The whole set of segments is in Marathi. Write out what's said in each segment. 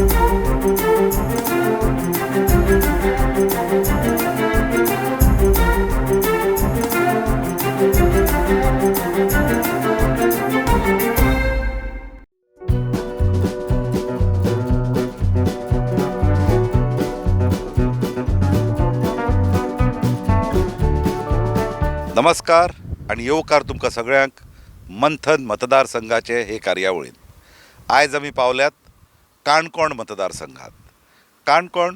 नमस्कार आणि येवकार तुमकां सगळ्यांक मंथन मतदारसंघाचे हे कार्यावळीन. आयज आमी पावल्यात काणकोण मतदारसंघात. काणकोण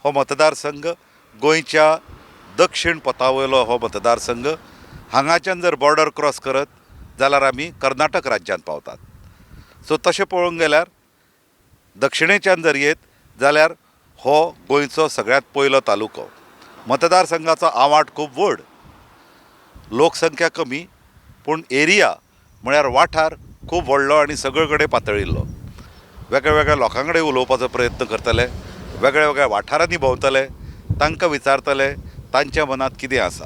हो मतदारसंघ गोंयच्या दक्षिण पथावयलो हो मतदारसंघ. हांगाच्यान जर बॉर्डर क्रॉस करत जाल्यार आमी कर्नाटक राज्यांत पावतात. सो तशें पळोवंक गेल्यार दक्षिणेच्यान जर येत जाल्यार हो गोंयचो सगळ्यांत पयलो तालुको. मतदारसंघाचो आवाठ खूब व्हड, लोकसंख्या कमी, पूण एरिया म्हळ्यार वाठार खूब व्हडलो आनी सगळे कडेन पातळिल्लो. वेगळ्या वेगळ्या लोकां कडेन उलोवपाचो प्रयत्न करतले, वेगळ्या वेगळ्या वाठारांनी भोंवतले, तांकां विचारतले तांच्या मनांत कितें आसा.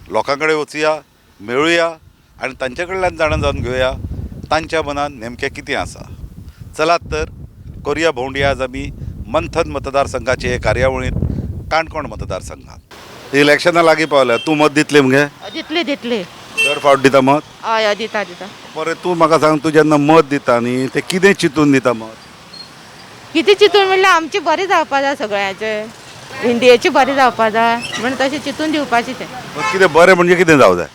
लोकां कडेन वचुया, मेळुया आनी तांचे कडल्यान जाणा जावन घेवया तांच्या मनांत नेमकें कितें आसा. चलात तर करुया भोंवडी आज आमी मंथन मतदारसंघाचे हे कार्यावळींत काणकोण मतदारसंघात. इलेक्शनां लागीं पावल्या. तूं मत दितलें मगे? दितले दर फावट दिता मत? हय दिता. बरें, तूं म्हाका सांग, तूं जेन्ना मत दिता न्ही तें कितें चिंतून दिता मत? कितें चिंतून म्हणल्यार आमचें बरें जावपा जाय, सगळ्यांचें इंडियेचें बरें जावपा जाय म्हण तशें चिंतून दिवपाचें. तें कितें बरें म्हणजे कितें जावं जाय?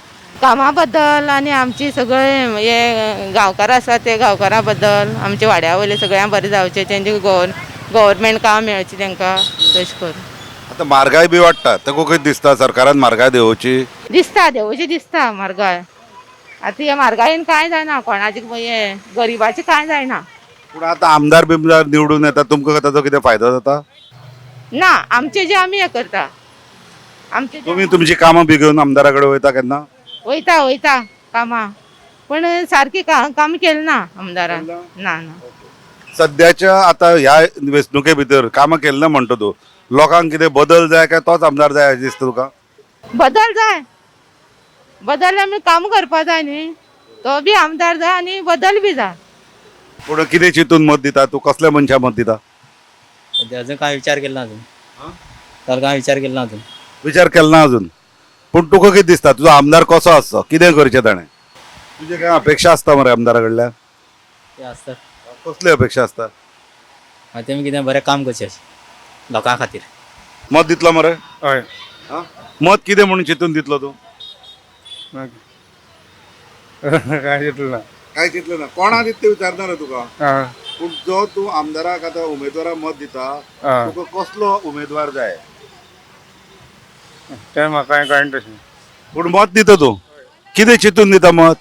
कामा बद्दल आनी आमची सगळे हे गांवकार आसा ते गांवकारां बद्दल, आमच्या वाड्या वयले सगळ्यांक बरें जावचें, तेंचे गव्हर्मेंट काम मेळचें तेंकां. तशें करून आतां म्हारगाय बी वाडटा, ताका कितें दिसता सरकारान म्हारगाय देंवोवची? देवची दिसता म्हारगाय. आतां हे म्हारगायेन कांय जायना, कोणाचे हे गरिबाचें कांय जायना. पूण आतां आमदार बिमदार निवडून येता, तुमकां ताचो कितें फायदो जाता? ना, आमचे जे आमी हे करता, आमचे तुमी तुमची कामां बी घेवन आमदारा कडेन वयता केन्ना? वयता कामां, पण सारकी काम केलें ना आमदारान. ना. सध्याच्या आता ह्या वेंचणुके भितर कामां केलें ना म्हणटा तूं, लोकांक कितें बदल जाय काय तोच आमदार जाय अशें दिसता तुका? बदल आमी काम करपा जाय न्ही, तो बी आमदार जाय आनी बदल बी जाय. पूण कितें चिंतून मत दिता तूं? कसल्या मनशा मत दिता? अजून काय विचार केला अजून तर काय विचार केला अजून विचार केलो ना अजून. पूण तुका कितें दिसता तुजो आमदार कसो आसचो, कितें करचें ताणें? तुजे काय अपेक्षा आसता मरे आमदारा कडल्यान? ते आसतात. कसली अपेक्षा आसता? तेमी कितें बरें काम करचें अशें लोकां खातीर. मत दितलो मरे? हय. मत कितें म्हणून चिंतून दितलो तूं? काय चिंतलें ना. काय चिंतलें ना. कोणाक दिता तें विचारना रे तुका. आं. पूण जो तूं आमदाराक आतां उमेदवाराक मत दिता, आं. तुका कसलो उमेदवार जाय? तें म्हाका कळना तशें. पूण मत दिता तूं, कितें चिंतून दिता मत?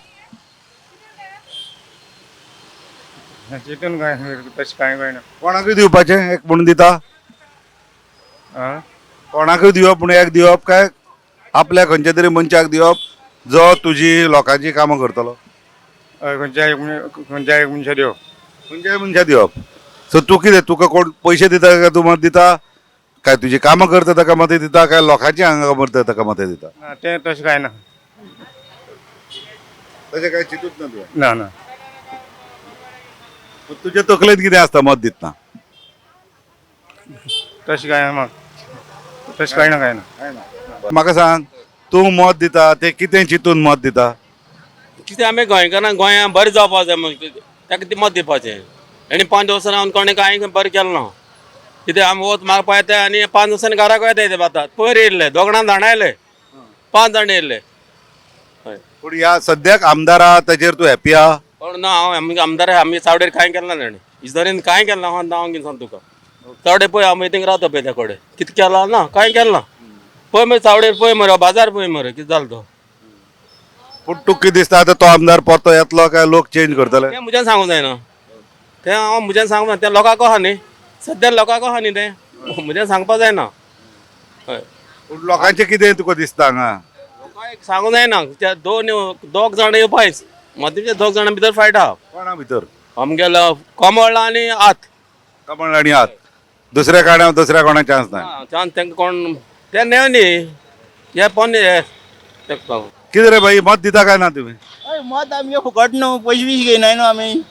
चिंतून काय तशें कांय कळना. कोणाकूय दिवपाचें एक म्हणून दिता? आं. कोणाकूय दिवप पूण एक दिवप काय आपल्या खंयच्या तरी मनशाक दिवप जो तुजी लोकांची कामां करतलो? हय, खंयच्याय मनशा दिवप. खंयच्याय मनशाक दिवप. सो तूं कितें, तुका कोण पयशे दिता काय तूं मत दिता, काय तुजी कामां करता ताका मत दिता, काय लोकांची हांगा करता ताका मत दिता? ना, तें तशें कांय ना. तशें काय चिंतूच ना तुवें? ना. तुजे तकलेंत कितें आसता मत दितना? तशें कांय म्हाका तशें कळना कांय ना. म्हाका सांग, तूं मत दिता तें कितें चिंतून मत दिता? कितें आमी गोंयकारांक गोंयांत बरें जावपा जाय म्हणून ताका ती मत दिवपाचें. आनी 5 वर्सां रावन कोणें कांय बरें केलें ना. कितें आमी वत मागपा येता आनी 5 वर्सांनी घराक येता ते बातात. पयर येयल्ले दोगणां जाणां येयले, 5 जाण येयल्ले. हय. पूण ह्या सद्याक आमदारा ताचेर तूं हॅपी आहा? पण ना, हांव आमदार आमी चावडेर कांय केलें ना ताणें. इजरायेन कांय केलें ना. हांव कितें सांग तुका. चावडे पळय हांव मिटींग रावता पळय त्या कडेन, कितें केलां ना, कांय केलें ना. पळय मरे चावडेर पळय मरे, बाजार पळय मरे कितें जालो तो. पूण तुका कितें दिसता आतां तो आमदार परतो येतलो काय लोक चेंज करतले? तें म्हज्यान सांगूंक जायना. तें हांव म्हज्यान सांगूंक ना. तें लोकांक आहा न्ही, सद्या लोकांक आहा न्ही तें, म्हज्यान सांगपा जायना. हय. पूण लोकांचें कितें तुका दिसता हांगा? लोकांक सांगूंक जायना. त्या दोग जाण येवपायच, मातशे 2 जाणां भितर फायट आहा. कोणा भितर? आमगेलो कमळ आनी हात. कमळ आनी हात. दुसऱ्या काण्यार दुसऱ्या कोणाक चान्स ना. चान्स तेंकां कोण ते नेव न्ही, हे पोन्ने कितें रे भाई, मत दिता काय ना तुमी? मत आमगे फुकट न्हू, पयशे बीश घेयनाय न्हू आमी.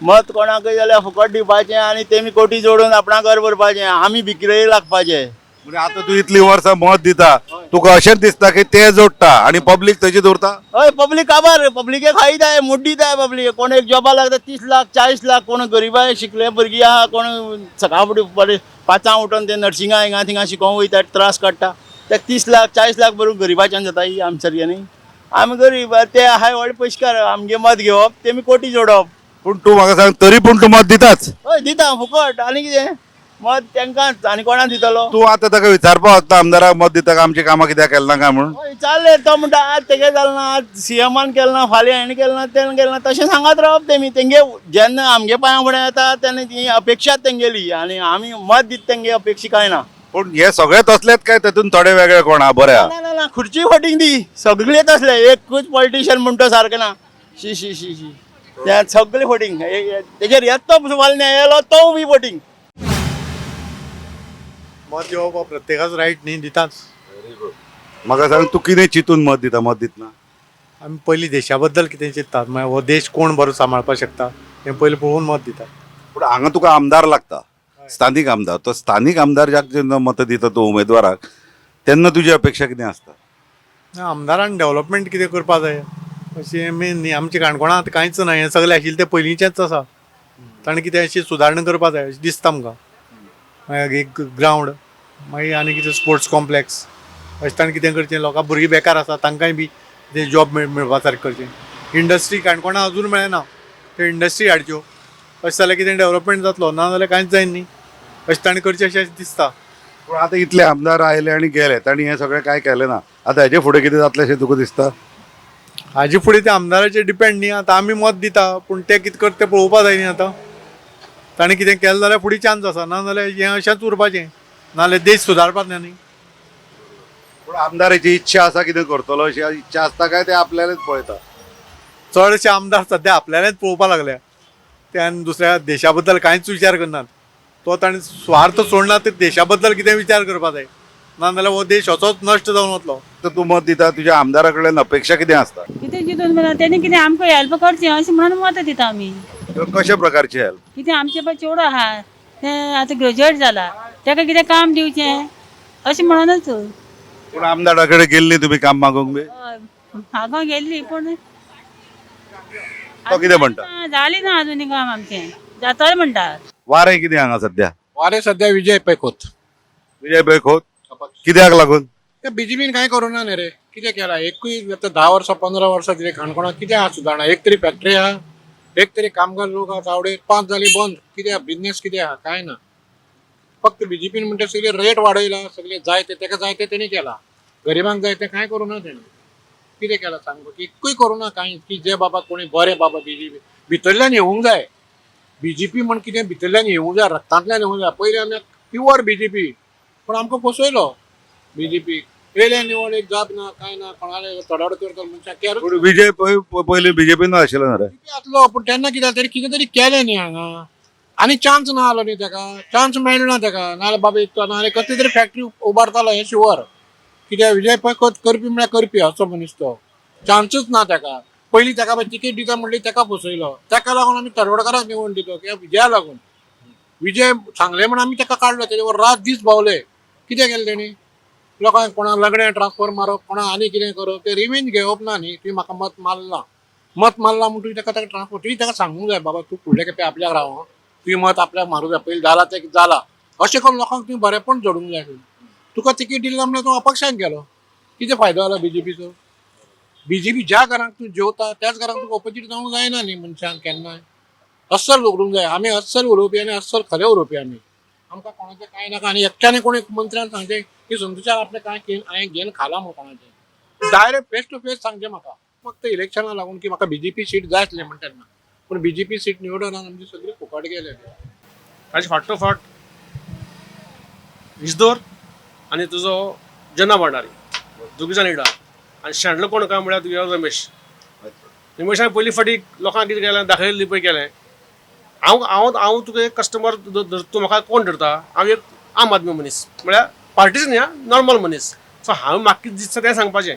मत कोणाकय जाल्यार फुकट दिवपाचें आनी तेमी कोटी जोडून आपणा घर भरपाचें आमी भिकरेक लागपाचें. म्हणजे आता तू इतली वर्सां मत दिता तुका अशेंच दिसता की ते जोडटा आणि पब्लीक तशी दवरता. हय पब्लीक काबार पब्लिके खायताय मोड दिताय पब्लीक. कोण एक जॉबा लागता 30 लाख 40 लाख कोण गरीबाय शिकले भुरगीं आहा कोण सकाळ फुडें बरें 5 उठोन ते नर्सिंगा हिंगा थिंगा शिकोवंक वयता त्रास काडटा ते 30 लाख 40 लाख भरून गरीबाच्यान जाता ही आमच्या सारक्यांनी. आमी गरीब ते हाय व्हडले पयशेकार आमगे मत घेवप तेमी कोटी जोडप. पूण तूं म्हाका सांग तरी पूण तूं मत दिताच. हय दिता फुकट आनी कितें मत तेंकांच आनी कोणाक दितलो. तू आता ताका विचारपा वचता आमदाराक मत दिता का आमची कामां कित्याक केलना काय म्हणून. हय चालले तो म्हणटा आज तेगे जालें ना आज सीएमान केलें ना फाल्यां हेणें केलें ना तेणें केलें ना तशें सांगत रावप तेमी. तेंगे जेन्ना आमगे पांया फुडें येता तेन्ना ती अपेक्षा तेंगेली आनी आमी मत दिता तेंगे अपेक्षा कांय ना. पूण हे सगळे तसलेच काय तातून थोडे वेगळे कोण आहा बरे आहा. ना ना ना खुर्ची वोटींग दी सगळे तसले एकूच पॉलिटिशियन म्हणटा सारकें ना. शी शी शी शी त्या सगळे वोटींग तेजेर येतो वालने येयलो तो बी वोटींग. मत घेवप हो प्रत्येकाचो रायट न्ही दिताच. म्हाका सांग तूं कितें चिंतून मत दिता मत दितना. आमी पयलीं देशा बद्दल कितें चिंततात मागीर हो देश कोण बरो सांबाळपाक शकता हें पयलीं पळोवन मत दितात. पूण हांगा तुका आमदार लागता स्थानीक आमदार. तो स्थानीक आमदार ज्याक जेन्ना मत दिता तूं उमेदवाराक तेन्ना तुजी अपेक्षा कितें आसता. आमदारान डेव्हलपमेंट कितें करपा जाय अशें मेन न्ही. आमच्या काणकोणांत आतां कांयच ना हें सगळें आशिल्लें तें पयलींचेंच आसा. ताणें कितें अशी सुदारणा करपा जाय अशें दिसता आमकां. मागीर एक ग्रावंड मागीर आनी कितें स्पोर्ट्स कॉम्प्लेक्स अशें ताणें कितें करचें. लोकां भुरगीं बेकार आसा तांकांय बी ते जॉब मेळपा सारकें करचें. इंडस्ट्री काणकोणा अजून मेळना त्यो इंडस्ट्री हाडच्यो अशें जाल्यार कितें डेव्हलपमेंट जातलो ना जाल्यार कांयच जायना न्ही. अशें ताणें करचें अशें दिसता. पूण आतां इतले आमदार आयले आनी गेले तांणी हें सगळें कांय केलें ना. आतां हेजे फुडें कितें जातलें अशें तुका दिसता. हाजे फुडें ते आमदाराचेर डिपेंड न्ही. आतां आमी मत दिता पूण ते कितें करता तें पळोवपा जाय न्ही. आतां ताणें कितें केलें जाल्यार फुडें चान्स आसा ना जाल्यार हें अशेंच उरपाचें नाजाल्यार देश सुदारपाक ना न्ही. पूण आमदाराची इच्छा आसा कितें करतलो अशी इच्छा आसता काय ते आपल्यालाच पळयता. चडशे आमदार सद्या आपल्यालेच पळोवपा लागल्या ते आनी दुसऱ्या देशा बद्दल कांयच विचार करनात. तो ताणें स्वार्थ सोडना ते देशा बद्दल कितें विचार करपा जाय ना जाल्यार हो देश असोच नश्ट जावन वतलो. तर तू मत दिता तुज्या आमदारा कडल्यान अपेक्षा कितें आसता. कितें चिंतून म्हणा तेणी कितें आमकां हेल्प करचें अशें म्हणून मत दिता आमी. कशा प्रकारची हेल्प. कितें आमचे पळय चेडूं आहा तें आतां ग्रॅज्युएट जाला तेका कितें काम दिवचें अशें म्हणूनच. पूण आमदारा कडेन गेल्ली तुमी काम मागूंक बी. हांगा गेल्ली पूण तो कितें म्हणटा. जालें ना आजुनी काम आमचें जातलें म्हणटात. वारें कितें हांगा सद्या. वारे सध्या विजय पै खोत विजय पै खोत कित्याक लागून. ते बीजेपीन काय करूना न्ही रे. कितें केला एकूय आतां 10 वर्सां 15 वर्सां कितें काणकोणाक कितें आहा सुदारणा. एक तरी फॅक्टरी आहा एक तरी कामगार लोक आहा तावडे 5 जाली बंद. कितें बिझनेस कितें आहा काय ना. फक्त बीजेपीन म्हणटा सगळे रेट वाडयला सगळे जाय ते तेका जाय ते तेणी केला. गरिबांक जाय ते कांय करूना तेणी. कितें केला सांग एकूय करूना कांय की जे बाबा कोणी बरे बाबा बीजेपी भितरल्यान येवंक जाय. बीजेपी म्हण कितें भितरल्यान येवंक जाय रक्तांतल्यान येवंक जाय. पयलीं आमी प्युअर बीजेपी पूण आमकां फसयलो बीजेपी. येयले निवड एक जाप ना काय ना कोणाले तडावड करता मनशाक केर पूण विजय पै पयलीं बीजेपीन आशिल्लो न्ही रे. आसलो पूण तेन्ना कितें जालें कितें तरी केलें न्ही हांगा आनी चान्स ना आलो न्ही तेका. चान्स मेळ्ळो ना तेका नाल्यार बाबा इतलो नाल्यार कसली तरी फॅक्टरी उबारतालो हें शुअर. कित्याक विजय पै करपी म्हळ्यार करपी असो मनीस तो. चान्सच ना तेका. पयलीं तेका तिकेट दिता म्हणली तेका फसयलो. तेका लागून आमी तडवडकाराक निवड दिलो कित्याक विजया लागून. विजय सांगले म्हण आमी तेका काडलो तेजे वर रात दीस भोंवले. कितें केलें तेणी लोकांक कोणाक लग्न ट्रान्सफर मारप कोणाक आनी कितें करप ते रिवेंज घेवप ना न्ही. तुवें म्हाका मत मारला म्हणून तुवें तेका ट्रान्सफर तुवें तेका सांगूंक जाय बाबा तूं फुडले खेपे आपल्याक राव तुवें मत आपल्याक मारूंक जाय. पयलीं जाला तें जाला अशें करून लोकांक तुवें बरेंपण जोडूंक जाय. तुका तिकेट दिली म्हणल्यार तूं अपक्षान गेलो. कितें फायदो जाला बीजेपीचो. बीजेपी ज्या घरांक तूं जेवता त्याच घरांक तुका ऑपोजीट जावंक जायना न्ही मनशांक केन्नाय. अस्सल उलोवंक जाय. आमी अस्सल उलोवपी आनी अस्सल खरें उलोवपी आमी. आमकां कोणाचें कांय नाका आनी एकट्याने कोणी मंत्र्यान सांगचें की संतोशाक आपलें कांय हांवें घेवन खालां म्हणून कोणाचें डायरेक्ट फेस टू फेस सांगचें म्हाका. फक्त इलेक्शनाक लागून की म्हाका बीजेपी सीट जाय आसलें म्हण तेन्ना पूण बीजेपी सीट निवडून आमची सगळी फुकट गेले. ताजे फाटोफाट इजदोर आनी तुजो जना भंडारी दोगी जाण लिडा आनी शेणलो कोण काय म्हळ्यार तुगे रमेश. रमेशान पयलीं फाटी लोकांक कितें केलें दाखयलें पळय केलें. हांव तुका एक कस्टमर तूं म्हाका कोण धरता. हांव एक आम आदमी मनीस म्हळ्यार पार्टीच न्ही नॉर्मल मनीस. सो हांवें म्हाका कितें दिसता तें सांगपाचें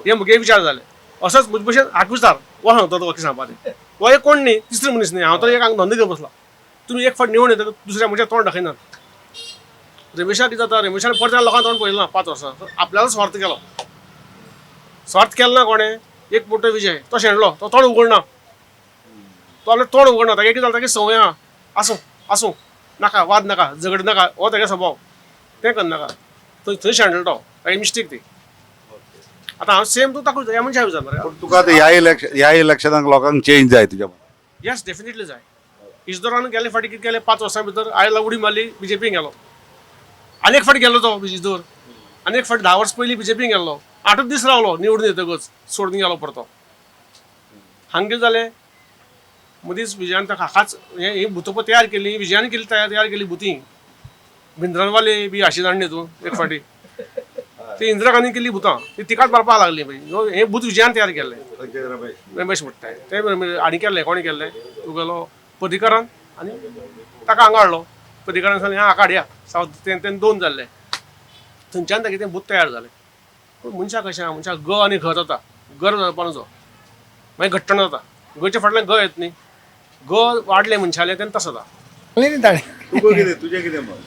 हे म्हगे विचार जाले. असोच म्हजे भशेन हाका विचार वो सांगता तो सांगपाचें तो एक कोण नाही, तिसरे मनीस नाही. हांव तर एक हांगा धंदो घेवन बसला. तुम्ही एक फावट निवडून येता दुसऱ्या म्हणजे तोंड दाखयनात. रमेशाक कितें जाता, रमेशान परत लोकांक तोंड पळयलें ना 5 वर्सां. आपल्याला स्वार्थ केलो. स्वार्थ केलो ना कोणें, एक मोठो विजय तो शेणलो, तो तोंड उगडना. तो आपलें तोंड उगडना. ताका कितें जाता की संवय आहा, आसूं आसूं नाका, वाद नाका, झगड नाका, हो तागे स्वभाव. तें करनाका. थंय शेणलो तो, तागे मिस्टेक ती. आतां हांव सेम तूं ताका ह्या मनशाक विचारना. पण तुका आता ह्या इलेक्शनाक लोकांक चेंज जाय तुज्या मतान? येस डेफिनेटली जाय. इजदोरान गेले फाटी कितें केलें 5 वर्सां भितर आयला उडी मारली बीजेपीन गेलो. आनी एक फाटी गेलो तो इजदोर. आनी एक फाटी 10 वर्स पयलीं बीजेपीन गेल्लो. 8 दीस रावलो निवडून येतकच सोडून गेलो परतो. हांगा कितें जालें, मदींच विजयान हाकाच ही भुतपो तयार केली, विजयान केली तयार केली भुतीं. भिंद्रनवाले बी आशिलांनी हितून एक फाटी ती इंदिरा गांधी केल्ली भुतां ती तिकाच मारपाक लागली. हे भूत विजयान तयार केल्लें रमेश म्हणटाय ते आनी केल्लें कोणी केल्लें तुगेलो पर्रीकरान आनी ताका हांगा हाडलो. पर्रीकरान सांगलें हांगा काडया सावथ तें 2 जाल्ले. थंयच्यान तागे तें भूत तयार जालें. पूण मनशाक कशें आहा, मनशाक ग आनी ख जाता. गर जावपाक नजो मागीर घट्टण जाता. गच्या फाटल्यान ग येत न्ही. ग वाडलें मनशालें तेन्ना तसो जाता. तुका कितें तुजें कितें मत?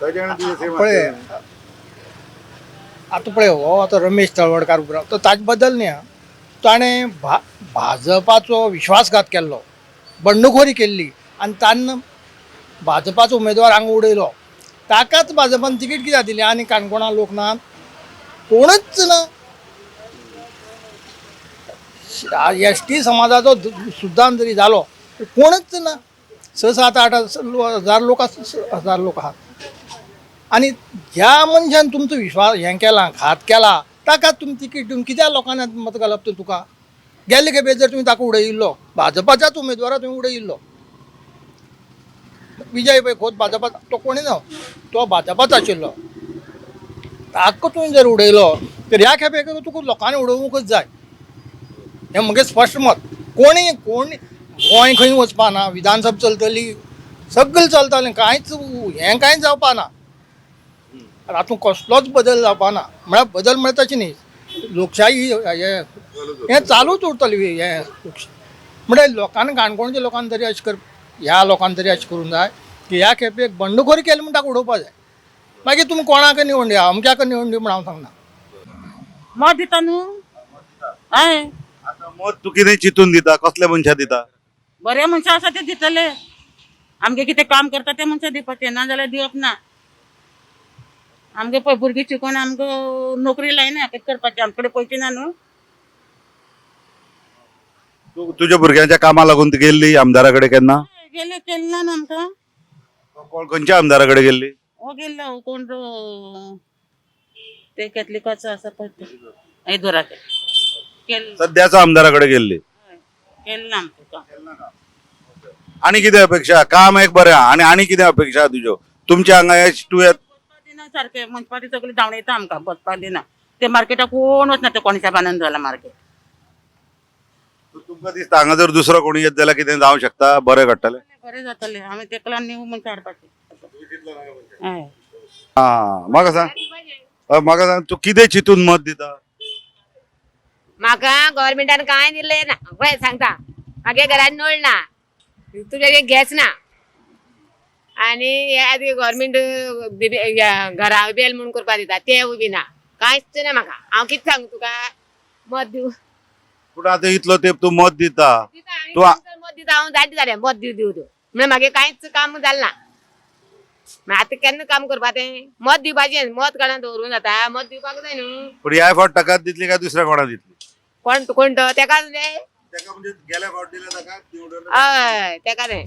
ताजें आनी तुजें सेम पळय आसता. आतां पळय हो आतां रमेश तळवडकार उबो रावता तो ताजे बद्दल न्ही आहा. ताणें भाजपाचो विश्वासघात केल्लो, बंडखोरी केल्ली आनी ताणें भाजपाचो उमेदवार हांगा उडयलो. ताकाच भाजपान तिकीट कित्याक दिली आनी काणकोणा लोक ना? कोणूच ना. ST समाजाचो सुद्दां जरी जालो कोणूच ना. 6-7-8 हजार लोक आहात. आनी ह्या मनशान तुमचो विश्वास हें केला, घात केला, ताकाच तुमी तिकीट दिवन कित्याक लोकांनी मत घालप तर तुका? गेल्ले खेपे जर तुमी ताका उडयिल्लो, भाजपाच्याच उमेदवाराक तुमी उडयिल्लो. विजय पळय खोत भाजपा तो कोणी ना, तो भाजपाचो आशिल्लो. ताका तुवें जर उडयलो तर ह्या खेपे तुका लोकांनी उडोवंकच जाय. हें म्हजें स्पश्ट मत. कोणी गोंय खंय वचपा ना, विधानसभा चलतली, सगळें चलतालें, कांयच हें कांयच जावपा ना. हातूंत कसलोच बदल जावपा ना. म्हळ्यार बदल म्हळ्यार तशें न्ही, लोकशाही हें चालूच उरतलें. हें म्हळ्यार लोकांनी काणकोणच्या लोकांनी तरी अशें ह्या लोकांनी तरी अशें करूंक जाय की ह्या खेपेक बंडखोरी केली म्हण ताका उडोवपा जाय. मागीर तुमी कोणाक निवडून दिया, अमक्याक निवडून दी म्हण हांव सांगना. मत दिता न्हू. हय आतां मत तूं कितें चिंतून दिता, कसल्या मनशाक दिता? बरे मनशां आसा ते दितले. आमगे कितें काम करता ते मनशां दिवपाचें, ना जाल्यार दिवप ना. आमगे पळय भुरगीं शिकून आमकां नोकरी लायना, कितें करपाचें, आमचे कडेन पयशे ना न्हू. तूं तुज्या भुरग्यांच्या कामाक लागून ती गेल्ली आमदारा कडेन केन्ना? गेले केले ना न्हू आमकां. खंयच्या आमदारा कडेन गेल्ली? हो गेल्लो कोण ते कॅथलिकाचो आसा पळय ते ऐदोराचे केल्लो. सद्याचो आमदारा कडेन गेल्ली. केल्लो ना आमकां काम. आनी कितें अपेक्षा? काम एक बरें आहा आनी कितें अपेक्षा तुज्यो? तुमच्या हांगा तूं दिना सारकें मुन्सिपालिटी सगळी धांवडयता आमकां बसपाक दिना. ते मार्केटाक कोण वचना, ते कोणच्या बांदून जाला मार्केट. तुमकां दिसता हांगा जर दुसरो कोणी येत जाल्यार कितें जावंक शकता, बरें घडटलें? बरें जातलें. आमी तेकला नीव मनशां हाडपाचें. हय म्हाका सांग तूं कितें चिंतून मत दिता? म्हाका गव्हर्मेंटान कांय दिलें ना. पळय सांगता, म्हागे घरान नळ ना, तुझे गॅस ना, आनी हे गव्हर्मेंट घरा बेल म्हणून करपा दिता ते उबी ना, कांयच ना म्हाका. हांव कितें सांगू तुका मत दिवं? पूण आतां इतलो तेंप तूं मत दिता, तूं मत दिता हांव जायत जालें मत दिव म्हणून म्हागे कांयच काम जालें ना. मागीर आतां केन्ना काम करपा तें? मत दिवपाचें. मत कोणा दवरूंक जाता? मत दिवपाक जाय न्हू. पूण ह्या फावट ताकाच दितली काय दुसऱ्या कोणाक दितली? कोण तो तेकाच न्ही. ताका म्हणजे गेल्या फावट दिल्या ताकाच निवडून? हय तेका न्ही.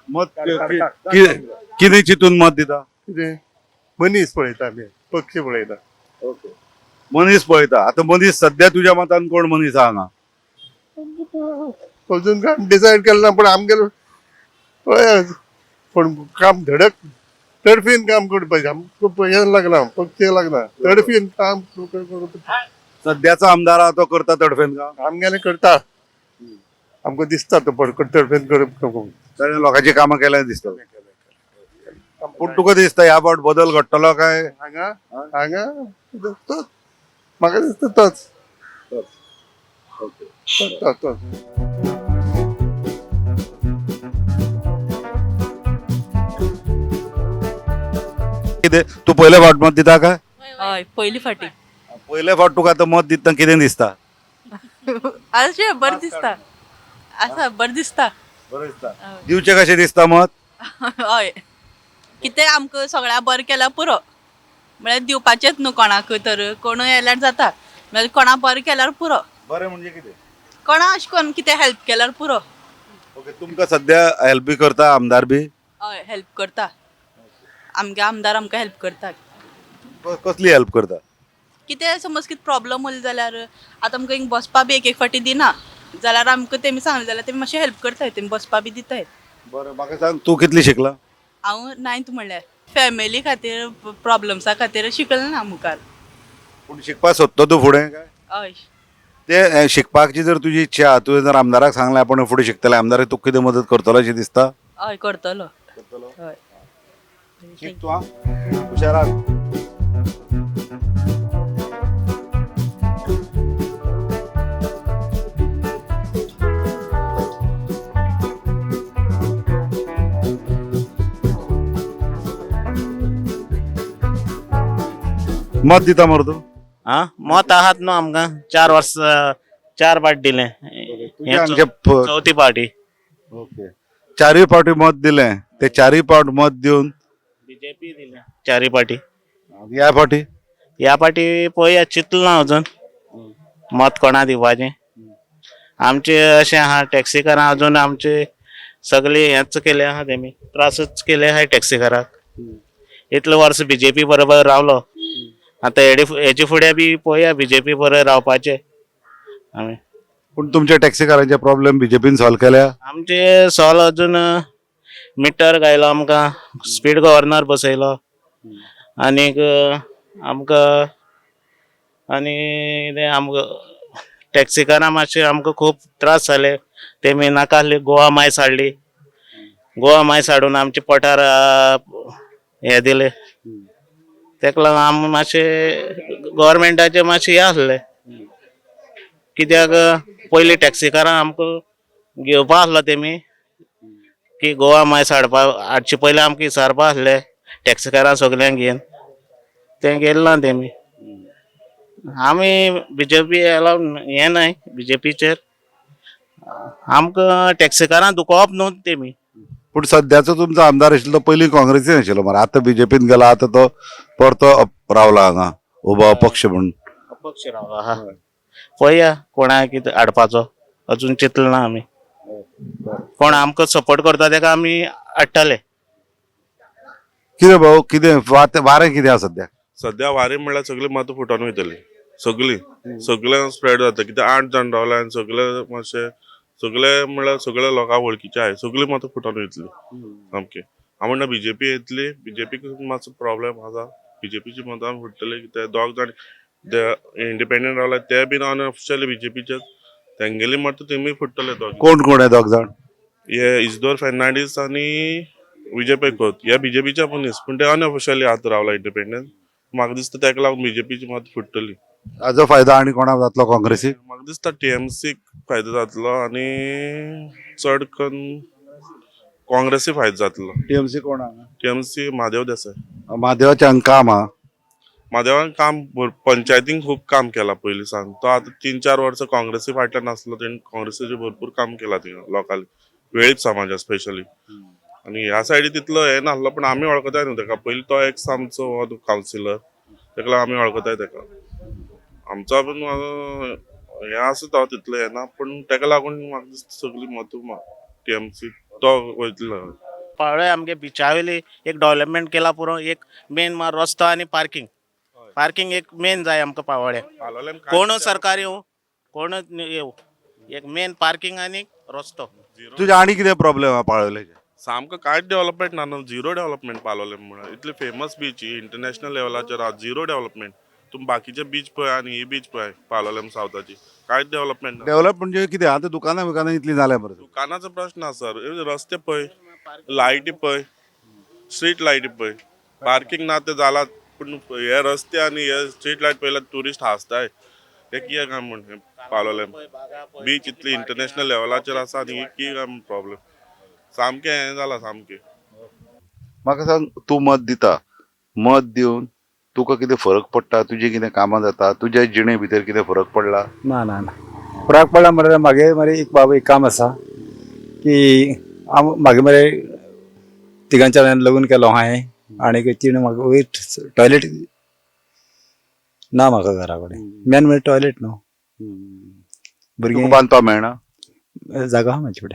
मत कितें चिंतून मत दिता? मनीस पळयता आमी, पक्ष पळयता. मनीस पळयता. आतां मनीस सध्या तुज्या मतान कोण मनीस आहा हांगा? अजून काम डिसायड केलें ना, पण आमगेलो पळय पण काम धडक तडफीन काम करपाचें. आमकां हें लागना, पक्ष लागना, तडफीन काम करता. सध्याचो आमदार आहा तो करता तडफेन काम? आमगेलें करता. आमकां दिसता तो तडफेन करप. ताणें लोकांची कामां केल्यां दिसता. पूण तुका दिसता ह्या फावट बदल घडटलो काय हांगा हांगा तोच म्हाका दिसता तोच तोच कितें तूं पयले फावट मत दिता काय हय पयली फाटी पयले फावट तुका आतां मत दितना कितें दिसता अशें बरें दिसता आसा बरें दिसता दिवचें कशें दिसता मत हय कितें आमकां सगळ्या बरें केल्यार पुरो म्हळ्यार दिवपाचेंच न्हू कोणाक तर कोण येल्यार जाता म्हळ्यार कोणा बरें केल्यार पुरो बरें म्हणजे कितें कोणा अशें करून कितें हेल्प केल्यार पुरो ओके तुमकां सद्या हेल्प बी करता आमदार बी हय हेल्प करता आमगे आमदार आमकां हेल्प करता कसली हेल्प करता कितें समज कितें प्रॉब्लम उरली जाल्यार आतां आमकां हिंग बसपा बी एक फाटी दिना जाल्यार आमकां तेमी सांगलें जाल्यार तेमी मातशें हेल्प करताय तेमी बसपा बी दिताय बरें म्हाका सांग तूं कितली शिकला हांव 9th म्हणल्यार फॅमिली खातीर प्रॉब्लम्सा खातीर शिकलें ना मुखार पूण शिकपाक सोदतो तूं फुडें काय हय ते शिकपाची जर तुजी इच्छा आहा, तुवें जर आमदाराक सांगलें आपण फुडें शिकतले आमदाराक तुका कितें मदत करतलो अशें दिसता हय करतलो हय शिक तूं आं हुशार आहा. मत दिता मरे तूं आं मत आहात न्हू आमकां 4 वर्स 4 पाट दिलें तुजें हांगचें चवथी पार्टी ओके चारूय फावटी मत दिलें ते चारूय फावट मत दिवन बीजेपी दिलें चारी पाटी ह्या फावटी ह्या पाटी पळोवया चिंतलो ना अजून मत कोणा दिवपाचें आमचे अशें आहा टॅक्सीकारां अजून आमचे सगळे हेंच केले आहा तेमी त्रासच केले आहाय टॅक्सीकाराक इतले वर्स बीजेपी बरोबर रावलो आतां हेजे फुडें बी पळोवया बीजेपी बरोबर रावपाचें आमी पूण तुमच्या टॅक्सीकारांचे प्रॉब्लेम बीजेपीन सॉल्व केल्या आमचे सॉल्व अजून मिटर घायलो आमकां स्पीड गव्हर्नर बसयलो आनीक आमकां आनी कितें आमकां टॅक्सीकारां मातशे आमकां खूब त्रास जाले तेमी नाका आसली गोवा मायस हाडली गोवा मायस हाडून आमचे पठार हे दिले तेका लागून आमी मातशे गव्हर्मेंटाचे मातशे हे आसले कित्याक पयलीं टॅक्सीकारां आमकां घेवपा आसलो तेमी की गोवा मायस हाडचे पयलीं आमकां विचारपा आसलें टॅक्सीकारां सगल्यांक घेवन तें गेलें ना तेमी आमी बीजेपी अलावड हें न्हय बीजेपीचेर आमकां टॅक्सीकारां दुखोवप न्हू तेमी पूण सद्याचो तुमचो आमदार आशिल्लो तो पयलीं काँग्रेसीन आशिल्लो मरे आतां बीजेपीन गेला आतां तो परतो रावला हांगा उबो अपक्ष म्हणून अपक्ष रावलो आहा पळोवया कोणाक कितें हाडपाचो अजून चिंतले ना आमी कोण आमकां सपोर्ट करता तेका आमी हाडटले कितें भाऊ कितें वारें कितें आहा सद्या सध्या वारी म्हणल्यार सगळी मतां फुटोन वयतली सगळे स्प्रेड जाता कित्याक 8 जाण रावले आनी सगळे मातशे सगळे म्हणल्यार सगळे लोकांक वळखीचे आहाय सगळी मतां फुटोन वयतली सामकी हांव म्हणटा बीजेपी येतली बीजेपीक मातसो प्रॉब्लेम आसा बीजेपीची मतां फुटतली कित्याक दोग जाण इंडिपेंडंट रावले ते बीन अनऑफिशियली बीजेपीचे तेंगेली मतां तेमी फुटतले दोग कोण कोण आहे दोग जाण हे इजदोर फेर्नांडीस आनी विजय पैकोत हे बीजेपीचे मनीस पूण ते अनऑफिशियली आतां रावला इंडिपेंडंट म्हाका दिसता तेका लागून बीजेपीची मत फुटतली हाजो फायदो आनी कोणाक जातलो काँग्रेसीक म्हाका दिसता टीएमसीक फायदो जातलो आनी चड करून काँग्रेसी फायदो जातलो टीएमसी कोण आहा टीएमसी महादेव देसाय महादेवाचें हांगा काम आहा महादेवान काम पंचायतीन खूब काम केलां पयलीं सावन तो आतां 3-4 वर्सां काँग्रेसी फाटल्यान आसलो तेणी काँग्रेसीचें भरपूर काम केलां थिंगा लोकांक वेळीप समाजा स्पेशली आनी ह्या सायडी तितलो हे नासलो पूण आमी वळखताय न्हू तेका पयलीं तो एक आमचो कावन्सिलर तेका लागून आमी वळखताय तेका आमचो पूण हे आसा तो तितलो हे ना पूण तेका लागून म्हाका दिसता सगळी मतां टीएमसी तो वयतलो पळय आमगे बिचा वयली एक डेव्हलपमेंट केला पुरो एक मेन रस्तो आनी पार्किंग एक मेन जाय आमकां पावोळ्या कोण सरकार येवं कोण येवं एक मेन पार्किंग आनी रस्तो तुजे आनी कितें प्रॉब्लेम आहा पाळोलेचे सामको कांयच डेव्हलपमेंट ना झिरो डेव्हलपमेंट पालोलें म्हणून इतले फेमस बीच इंटरनॅशनल लेवलाचेर आहा झिरो डेव्हलपमेंट तुमी बाकीचे बीच पळय आनी ही बीच पळय पालोलेम सावथाची कांयच डेव्हलपमेंट ना डेव्हलप म्हणजे कितें आतां दुकानां इतलीं जाल्या मरे दुकानाचो प्रश्न आसा सर रस्ते पळय लायटी पळय स्ट्रीट लायटी पळय पार्किंग ना ते जाला पूण हे रस्ते आनी हे स्ट्रीट लायट पयल्यार ट्युरिस्ट हांसताय हे कितें काय म्हण पावलोले बीच इतली इंटरनॅशनल लेवलाचेर आसा आनी की काय म्हण प्रॉब्लेम सामकें हें जाला सामकें. म्हाका सांग तूं मत दिता मत दिवन तुका कितें फरक पडटा तुजी कितें कामां जाता तुज्या जिणे भितर कितें फरक पडला? ना ना ना फरक पडला म्हळ्यार मागे मरे एक काम आसा की मागे मरे तिगांच्या लग्न केलो हांवें आनी तिणें म्हाका वयर टॉयलेट ना म्हाका घरा कडेन मेन म्हणजे टॉयलेट न्हू तुका भुरगीं बांदपाक मेळना? जागा आहा म्हाजे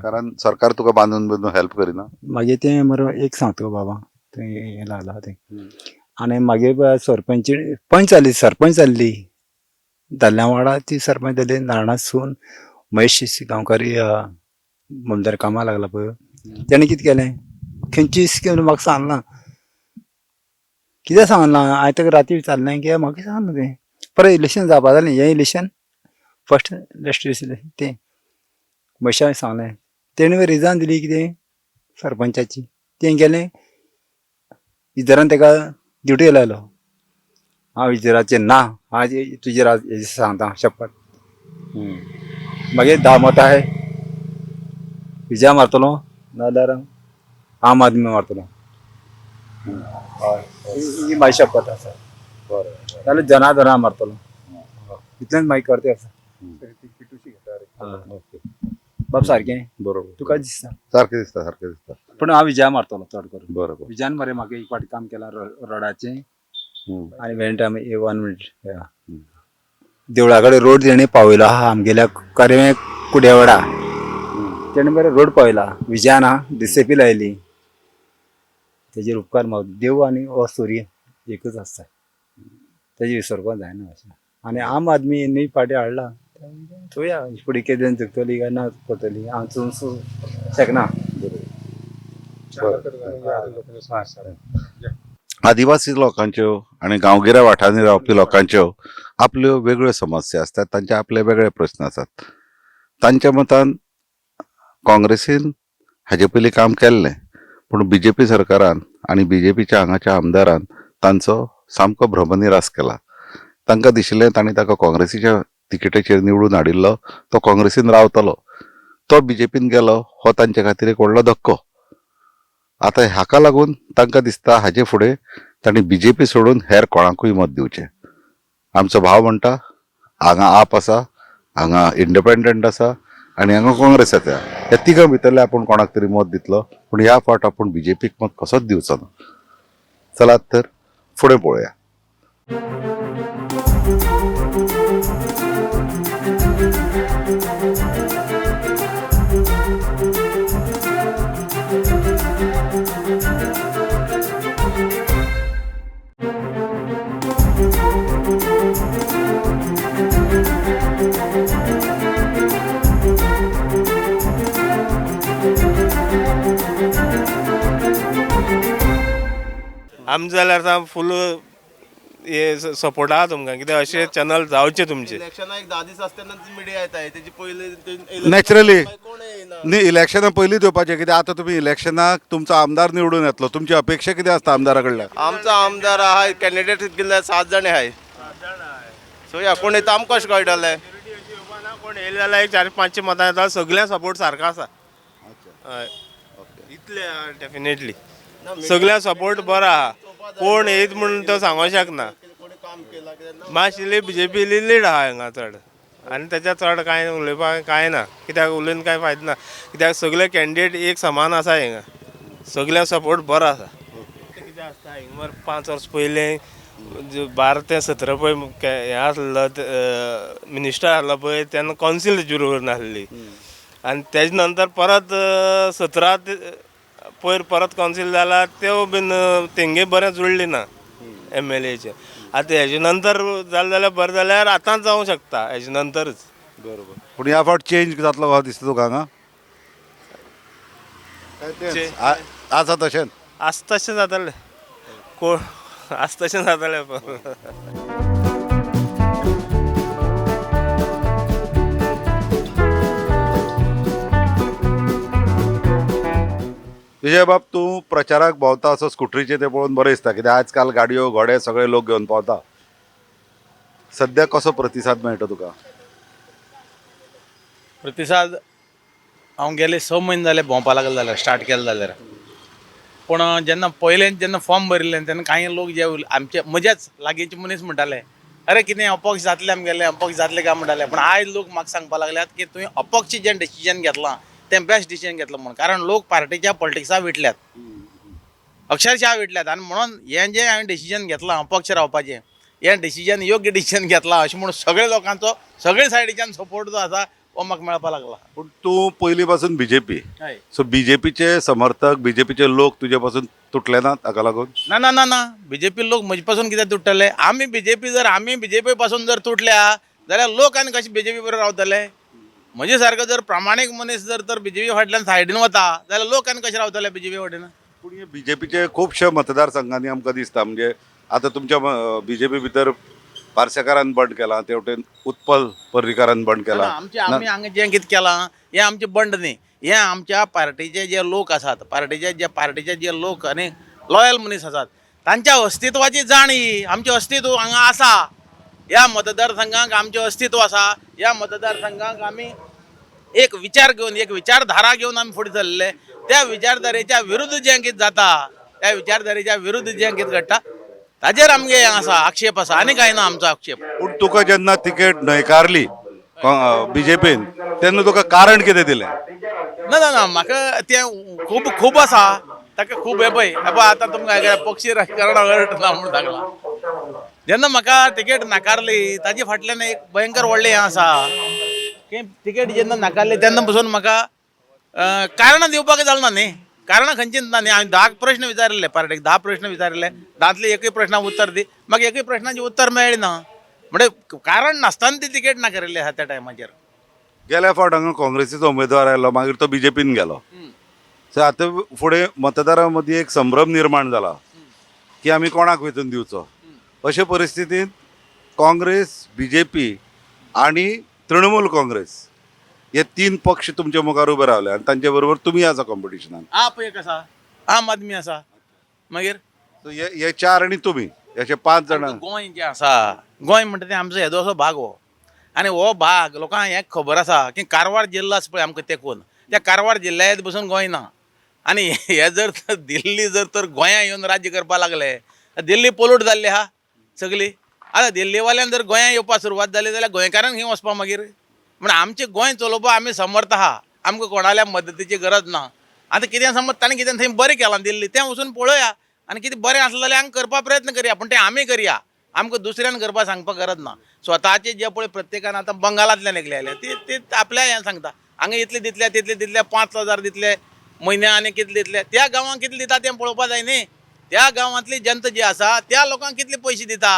कडेन सरकार तुका बांदून हेल्प करिना? मागीर तें मरे एक सांगता बाबा तें हें लागला तें आनी मागीर पंच जाली सरपंच जाल्ली दादल्या वांगडा ती सरपंच जाली नारायणा सून महेश गांवकारी ममदार कामां लागला पळय तेणें कितें केलें खंयची स्कीम म्हाका सांगना कितें सांगना हांवें ताका राती विचारलें की म्हाका सांगना तें परत इलेक्शन जावपा जालें हें इलेक्शन फर्स्ट इलेक्शन तें महेशान सांगलें तेणें रिजायन दिली कितें सरपंचाची तें गेलें इजरान ताका ड्युटी लायलो हांव इजराचेर ना हांव तुजेर हेजेर सांगता शपथ मागीर 10 मतां आहाय विजय मारतलो नाजाल्यार आम आदमी मारतलो हय ही म्हाजी शपथ आसा नाजाल्यार जनार्दना मारतलो इतलेंच मागीर करते आसा बाब सारकें बरोबर तुका दिसता सारकें दिसता पूण हांव विजया मारतलो चड करून बरोबर विजयान मरे म्हाका एक फावटी काम केलां रोडाचें आनी वेन टायम 1 मिनीट देवळा कडेन रोड तेणें पावयलो आहा आमगेल्या करवे कुड्यावाडा तेणें मरे रोड पावयला विजयान डिसेपी लायली तेजेर उपकार माग देव आनी हो सूर्य एकूच आसता तेजे विसरपाक जायना अशें आनी आम आदमी न्ही पाटी हाडला चोवया फुडें कितें जगतली काय ना करतली हांव चोवूं शकना. आदिवासी लोकांच्यो आणि गांवगिऱ्या वाठारांनी रावपी लोकांच्यो आपल्यो वेगळ्यो समस्या असतात तांचे आपले वेगळे प्रश्न आसात तांच्या मतान काँग्रेसीन हाजे पयलीं काम केल्लें पूण बीजेपी सरकारान आनी बीजेपीच्या हांगाच्या आमदारान तांचो सामको भ्रमनिरास केला तांकां दिशिल्लें तांणी ताका काँग्रेसीच्या तिकेटीचेर निवडून हाडिल्लो तो काँग्रेसीन रावतलो तो बीजेपीन गेलो हो तांचे खातीर एक व्हडलो धक्को आतां हाका लागून तांकां दिसता हाजे फुडें तांणी बीजेपी सोडून हेर कोणाकूय मत दिवचें आमचो भाव म्हणटा हांगा आप आसा हांगा इंडिपेंडंट आसा आनी हांगा काँग्रेस आसा ह्या तिगां भितरले आपूण कोणाक तरी मत दितलो पूण ह्या फावट आपूण बीजेपीक मत कसोच दिवचो ना चलात तर फुडें पळोवया. आम जाल्यार फूल हे सपोर्ट आहा तुमकां कित्याक अशें चॅनल जावचे तुमचे इलेक्शनाक एक 10 दीस आसतना मिडिया येताय तेजी पयलीं नॅचरली न्ही इलेक्शना पयलीं दिवपाचें कित्याक आतां तुमी इलेक्शनाक तुमचो आमदार निवडून येतलो तुमची अपेक्षा कितें आसता आमदारा कडल्यान? आमचो आमदार आहा कॅन्डिडेट गेले 7 जाण आहाय सो या कोण येता आमकां कशें कळटलें कोण येयले जाल्यार एक 4-5 मतां येता सगळ्या सपोर्ट सारको आसा हय इतले डेफिनेटली सगळ्या सपोर्ट बरो आहा कोण येत म्हणून तो सांगूंक शकना मातशी बीजेपी लीड आहा हांगा चड आनी तेच्या चड कांय उलोवपाक कांय ना कित्याक उलयन कांय फायदो ना कित्याक सगळे कॅन्डिडेट एक समान आसा हिंगा सगळ्या सपोर्ट बरो आसा कितें आसता हिंगा मरे 5 वर्स पयलीं 12 ते 17 पळय हें आसलो मिनिस्टर आसलो पळय तेन्ना कावन्सील तेची बरोबर नासली आनी तेजे नंतर परत 17 पयर परत कावन्सील जाला त्यो बीन तेंगे बरें जुळ्ळी ना MLAचे आतां हेजे नंतर जालें जाल्यार बरें जाल्यार आतांच जावंक शकता हेजे नंतरच बरोबर पूण ह्या फावट चेंज जातलो हो दिसता तुका हांगा आसा तशें आसा तशें जातालें कोण आसा तशें जातालें विजय बाब, तूं प्रचाराक भोंवता असो स्कुटरीचे ते पळोवन बरें दिसता, कित्याक आजकाल गाडयो घोडे सगळे लोक घेवन पावता. सध्या कसो प्रतिसाद मेळटा तुका? प्रतिसाद हांव गेले 6 म्हयने जाले भोंवपा लागले जाल्यार स्टार्ट केलें जाल्यार. पूण जेन्ना फॉर्म भरिल्ले तेन्ना कांय लोक जे आमचे म्हजेच लागींचे मनीस म्हणटाले, अरे कितें अपक्ष जातले आमगेले, अपक्ष जातले काय म्हणटाले. पूण आयज लोक म्हाका सांगपा लागल्यात की तुवें अपक्ष जें डिसिजन घेतलां तें बेस्ट डिसिजन घेतलां म्हणून. कारण लोक पार्टीच्या पॉलिटिक्सा विटल्यात, अक्षरशः विटल्यात. आनी म्हणून हें जें हांवें डिसिजन घेतलां अपक्ष रावपाचें, हें डिसिजन योग्य डिसिजन घेतलां अशें म्हणून सगळे लोकांचो सगळे सायडीच्यान सपोर्ट जो आसा हो म्हाका मेळपा लागला. पूण तूं पयलीं पासून बीजेपी, हय. सो बीजेपीचे समर्थक, बीजेपीचे लोक तुजे पासून तुटले नात हाका लागून? ना ना ना ना बीजेपी लोक म्हजे पासून कित्याक तुटतले? आमी बीजेपी पासून जर तुटल्या जाल्यार लोक आनी कशे बीजेपी बरोबर रावतले? म्हजे सारको जर प्रामाणीक मनीस जर तर बीजेपी फाटल्यान सायडीन वता जाल्यार लोक आनी कशे रावतले बीजेपी फाटीन? पूण हे बीजेपीचे खुबशे मतदारसंघांनी आमकां दिसता, म्हणजे आतां तुमच्या बीजेपी भितर पार्सेकारान बंड केला, तेवटेन उत्पल पर्रीकारान बंड केला. आमी हांगा जें कितें केलां हें आमचें बंड न्ही, हें आमच्या पार्टीचे जे लोक आसात, पार्टीचे जे लोक आनी लॉयल मनीस आसात तांच्या अस्तित्वाची जाण ही. आमचें अस्तित्व हांगा आसा, ह्या मतदारसंघाक आमचें अस्तित्व आसा. ह्या मतदारसंघाक आमी एक विचार घेवन, एक विचारधारा घेवन आमी फुडें चल्ले. त्या विचारधारेच्या विरुद्ध जें कितें जाता, त्या विचारधारेच्या विरुद्ध जें कितें घडटा ताजेर आमगे हें आसा, आक्षेप आसा, आनी कांय ना आमचो आक्षेप. पूण तुका जेन्ना तिकेट न्हयकारली बीजेपीन, तेन्ना तुका कारण कितें दिलें? ना ना ना म्हाका तें खूब आसा, ताका खूब हे पळय आतां तुमकां पक्षी राजकारण ना म्हणून सांगलां. जेन्ना म्हाका तिकेट नाकारली ताजे फाटल्यान एक भयंकर व्हडलें हें आसा की तिकेट जेन्ना नाकारली तेन्ना पसून म्हाका कारणां दिवपाक जालना न्ही. कारणां खंयचीच ना न्ही. हांवें 10 प्रश्न विचारिल्ले पार्टीक, 10 प्रश्न विचारिल्ले, 10तले एकूय प्रश्नाक उत्तर दी. म्हाका एकूय प्रश्नाचें उत्तर मेळ्ळें ना. म्हणजे कारण नासतना ती तिकेट नाकारिल्ली आसा त्या टायमाचेर. गेल्या फावट हांगा काँग्रेसीचो उमेदवार आयलो, मागीर तो बीजेपीन गेलो. सो आतां फुडें मतदारां मदीं एक संभ्रम निर्माण जाला की आमी कोणाक वेंचून दिवचो. अशे परिस्थितींत काँग्रेस, बीजेपी आनी तृणमूल काँग्रेस हे 3 पक्ष तुमचे मुखार उबे रावले आनी तांचे बरोबर तुमी आसा कॉम्पिटिशनान. आप एक आसा, आम आदमी आसा, मागीर हे 4 आनी तुमी अशे 5 जाणां. गोंय जें आसा, गोंय म्हणटा तें आमचो येदोसो भाग हो. आनी हो भाग लोकांक हें खबर आसा की कारवार जिल्लो आसा पळय आमकां तेंकून, त्या कारवार जिल्ल्यात बसून गोंय ना. आनी हे जर तर दिल्ली जर तर गोंयां येवन राज्य करपा लागले, दिल्ली पोलूट जाल्ली आहा सगळी. आतां दिल्लीवाल्यान जर गोंयां येवपा सुरवात जाली जाल्यार गोंयकारांक खंय वचपा मागीर? म्हण आमचें गोंय चलोवपा आमी समर्थ आहा, आमकां कोणाल्या मदतीची गरज ना. आतां कितें समज ताणें कितें थंय बरें केलां दिल्ली तें वचून पळोवया, आनी कितें बरें आसलें जाल्यार हांगा करपा प्रयत्न करया. पूण तें आमी करया, आमकां दुसऱ्यान करपा सांगपाक गरज ना. स्वताचे जे पळय प्रत्येकान आतां बंगालांतल्यान एकले ती आपल्या हें सांगता हांगा इतले दितले, तितले दितले, 5,000 दितले म्हयन्या, आनी कितले दितले. त्या गांवांक कितले दिता तें पळोवपा जाय न्ही. त्या गांवांतली जनता जी आसा त्या लोकांक कितले पयशे दिता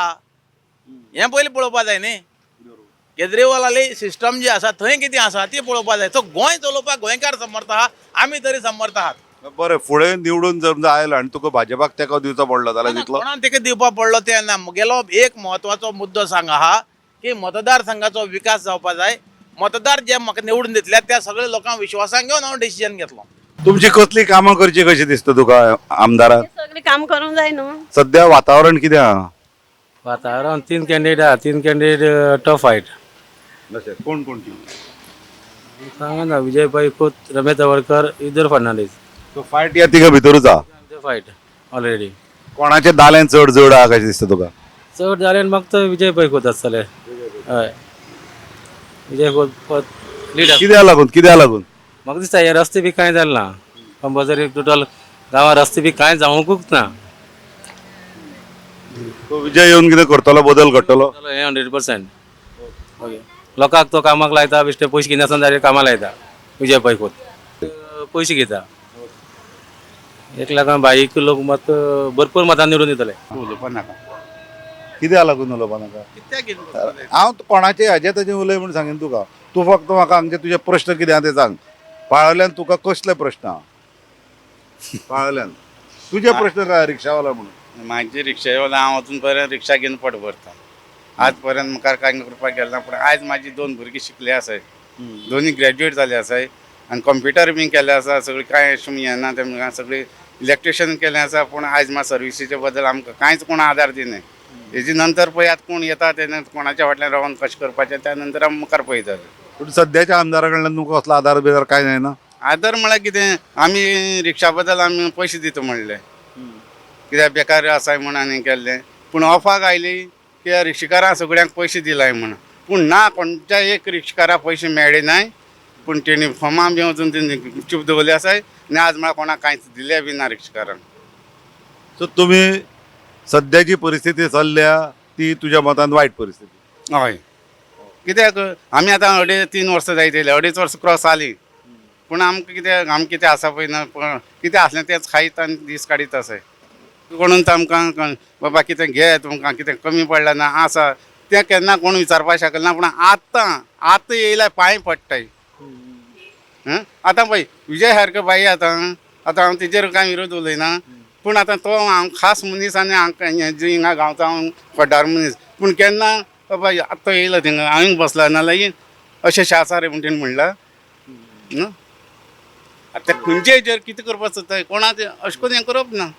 हें पयलीं पळोवपा जाय न्ही. केजरीवालाली सिस्टम जी आसा थंय कितें आसा ती पळोवपा जाय. सो गोंय चलोवपाक गोंयकार समर्थ आहा, आमी तरी समर्थ आहात. बरें, फुडें निवडून जर आयलो आनी तुका भाजपाक तेंको दिवचो पडलो जाल्यार दितलो? कोणाक तेका दिवपा पडलो तें ना. मुगेलो एक म्हत्वाचो मुद्दो सांग आहा की मतदारसंघाचो विकास जावपा जाय. मतदार जे म्हाका निवडून दितले त्या सगळ्या लोकांक विश्वासान घेवन हांव डिसिजन घेतलो. तुमची कसली कामां करची कशी दिसता तुका आमदारान? सगळी काम करूंक जाय न्हू. सध्या वातावरण कितें आहा? वातावरण 3 कॅन्डिडेट टफ फायट. कोण कोण सांगा ना, विजय पै खोत, रमेश तवडकर, इधर फर्नांडीस. फायट या तिघा भितरूच आहा फायट ऑलरेडी. कोणाचे दालें चड जड आहा कशें दिसता तुका? चड जालें म्हाका तर विजय पै खोत आसतले. हय, विजय खोत लीड. कित्याक लागून? म्हाका दिसता हे रस्ते बी कांय जाले ना. कंपल्सरी टोटल गांवां रस्ते बी कांय जावंकूच ना. तो विजय येवन कितें करतलो, बदल घडटलो? 100%. ओके, लोकांक तो कामाक लायता, बेश्टे पयशे घेवन आसन जाल्यार कामाक लायता. विजय पै खोत पयशे घेता. 1 लाखां भाईक लोक मत भरपूर मतां निवडून दितले. उलोवपा नाका. कित्याक लागून उलोवपा नाका? हांव कोणाचें हाजें ताजें उलय म्हूण सांगेन तुका. तूं फक्त म्हाका हांगचे तुजे प्रश्न कितें आहा तें सांग. पाळोल्यान तुका कसले प्रश्न आहा? पाळोल्यान तुजे प्रश्न काय रिक्षावाला म्हणून? म्हाजी रिक्षावाला हांव अजून पर्यंत रिक्षा घेवन पड भरता. आज पर्यंत म्हाका कांय करपाक गेलें ना. पूण आयज म्हाजी 2 भुरगीं शिकले आसाय, दोनी ग्रॅज्युएट जाले आसाय. आनी कंप्युटर बी केल्ले आसा सगळी कांय अशें हें ना तेमकां सगळी इलेक्ट्रिशन केलें आसा पूण आयज म्हाका सर्विसीचे बद्दल आमकां कांयच कोण आदार दिनाय हेजी नंतर पळय आतां कोण येता तेन्ना कोणाच्या फाटल्यान रावन कशें करपाचें त्या नंतर आमी मुखार पळयतात. पूण सद्याच्या आमदारा कडल्यान तुमकां कसलो आदार बिदार कांय जायना? आदार म्हळ्यार कितें आमी रिक्षा बद्दल आमी पयशे दिता म्हणले कित्याक बेकार आसाय म्हण आनी केल्लें पूण ऑफाक आयली की रिक्षेकारां सगळ्यांक पयशे दिलाय म्हणून पूण ना कोणत्या एक रिक्षेकाराक पयशे मेळ्ळे नाय पूण तेणी फॉर्मां बी वचून तेणी चूप दवरली आसाय आनी आज म्हळ्यार कोणाक कांयच दिले बी ना रिक्षेकारांक. सो तुम्ही सद्याची परिस्थिती चल्ल्या ती तुज्या मतान वायट परिस्थिती? हय कित्याक आमी आतां 3.5 वर्सां जायत येयले 2.5 वर्सां क्रॉस जाली पूण आमकां कितें आमकां कितें आसा पळय ना कितें आसलें तेंच खायत आनी दीस काडीत आसाय कोणून आमकां बाबा कितें घे तुमकां कितें कमी पडलां ना आसा तें केन्ना कोण विचारपाक शकना पूण आतां येयल्यार पांय पडटाय. आतां पळय विजय सारको बाई आतां हांव तेजेर कांय विरोध उलयना पूण आतां तो हांव खास मनीस आनी हिंगा गांवचो हांव खड्डार मनीस पूण केन्ना बाबा आतां येयलो थिंगा हांवें बसला नाल्यार अशें आसा रे म्हणून म्हणला न्हू. आतां खंयचे हेजेर कितें करपाक सोदता कोणाक अशें करून हें करप ना.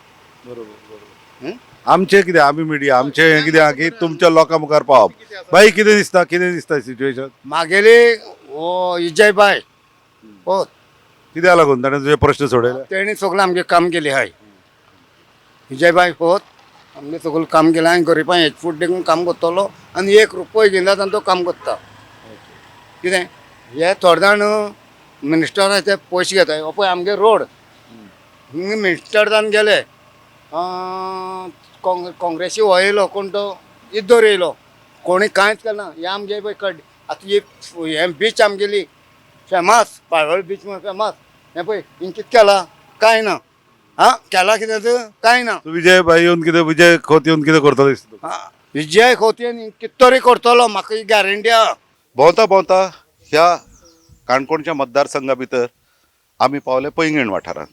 आमचे कितें आमी मिडिया आमचें हें कितें आहा की तुमच्या लोकां मुखार पावप. बाई कितें दिसता सिच्युएशन? मागेली हो विजय बाय हो कित्याक लागून ताणें तुजे प्रश्न सोडयले? तेणी सगळें आमगे काम केलें हय विजय बाय होत आमगे सगळें काम केलें हांवें गरीबां हेज फूट देखून काम करतलो आनी 1 रुपया घेयना आनी तो काम करता. कितें हे थोडे जाण मिनिस्टराचे पयशे घेताय हो पळय आमगे रोड हिंगा मिनिस्टर जावन गेले काँग्रेसी हो येयलो कोण तो इद्दोर येयलो कोणी कांयच केलें ना. हे आमगे पळय आतां हे बीच आमगेली फेमास पाळोळ बीच म्हण फेमास हें पळय हिंग कितें केलां कांय ना. केलां कितें कांय ना. विजय बाई येवन कितें विजय खोत येवन कितें करतलो दिसता? विजय खोतयेन कितें तरी करतलो म्हाका ही गॅरंटी आहा. भोंवता ह्या काणकोणच्या मतदारसंघा भितर आमी पावले पैंगीण वाठारांत.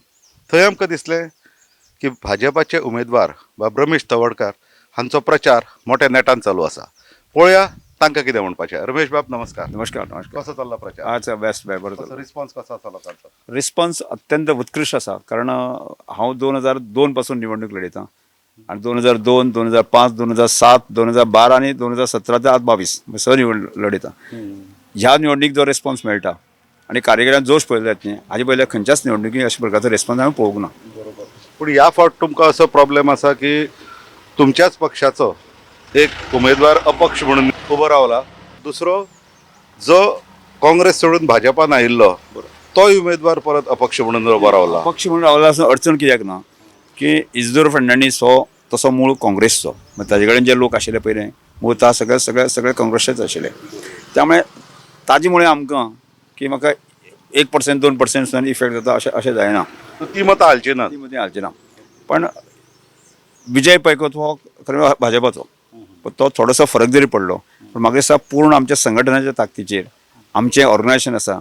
थंय आमकां दिसलें की भाजपाचे उमेदवार बाब रमेश तवडकार हांचो प्रचार मोठ्या नेटान चालू आसा. पळोवया तांकां कितें म्हणपाचें. रमेश बाब नमस्कार. नमस्कार. कसो चल्ला प्रचार? अच्छा बेस्ट बरो रिस्पॉन्स कसो आसा लोकांचो? रिस्पॉन्स अत्यंत उत्कृष्ट आसा कारण हांव 2002 पासून निवडणूक लडयतां आनी 2002, 2005, 2007, 2012 आनी 2017 ते आज 22 स निवड लडयतां. ह्या निवडणूक जो रिस्पॉन्स मेळटा आनी कार्यकर्त्यांक जोश पळयलो जातलें हाजे पयल्या खंयच्याच निवडणुकी अशा प्रकारचो रिस्पॉन्स हांवें पळोवंक ना. पूण ह्या फावट तुमकां असो प्रॉब्लेम आसा की तुमच्याच पक्षाचो एक उमेदवार अपक्ष म्हणून उबो रावला, दुसरो जो काँग्रेस सोडून भाजपान आयिल्लो तोय उमेदवार परत अपक्ष म्हणून उबो रावला. पक्ष म्हणून रावला असं अडचण कित्याक ना की इजदोर फर्नांडीस हो तसो मूळ काँग्रेसचो ताजे कडेन जे लोक आशिल्ले पयले मूळता सगळे काँग्रेसचेच आशिल्ले. त्यामुळे ताजे मुळे आमकां की म्हाका 1%, 2% सुद्दां इफेक्ट जाता अशें जायना. ती मतां हालची ना. ती मतीं हालची ना. पण विजय पैकत हो खरें भाजपाचो पण तो थोडोसो फरक जरी पडलो पण म्हाका दिसता पूर्ण आमच्या संघटनाच्या ताकदीचेर आमचें ऑर्गनायजेशन आसा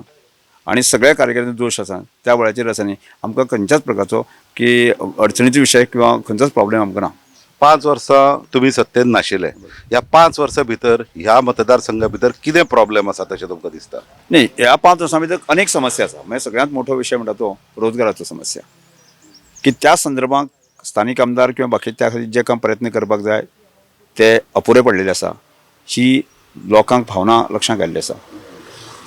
आनी सगळ्या कार्यकर्त्यांचो जोश आसा त्या वेळाचेर आसा न्ही आमकां खंयच्याच प्रकारचो की अडचणीचो विशय किंवा खंयचोच प्रॉब्लेम आमकां ना. 5 वर्सां तुमी सत्तेन नाशिल्ले. ह्या 5 वर्सां भितर ह्या मतदारसंघा भितर कितें प्रॉब्लेम आसा तशें तुमकां दिसता? न्ही ह्या 5 वर्सां भितर अनेक समस्या आसा. म्हणजे सगळ्यांत मोठो विशय म्हणटा तो रोजगाराचो समस्या की त्या संदर्भात स्थानीक आमदार किंवा बाकी त्या खातीर जे काम प्रयत्न करपाक जाय ते अपुरे पडलेले आसा. ही लोकांक भावना लक्षांत घाल्ली आसा.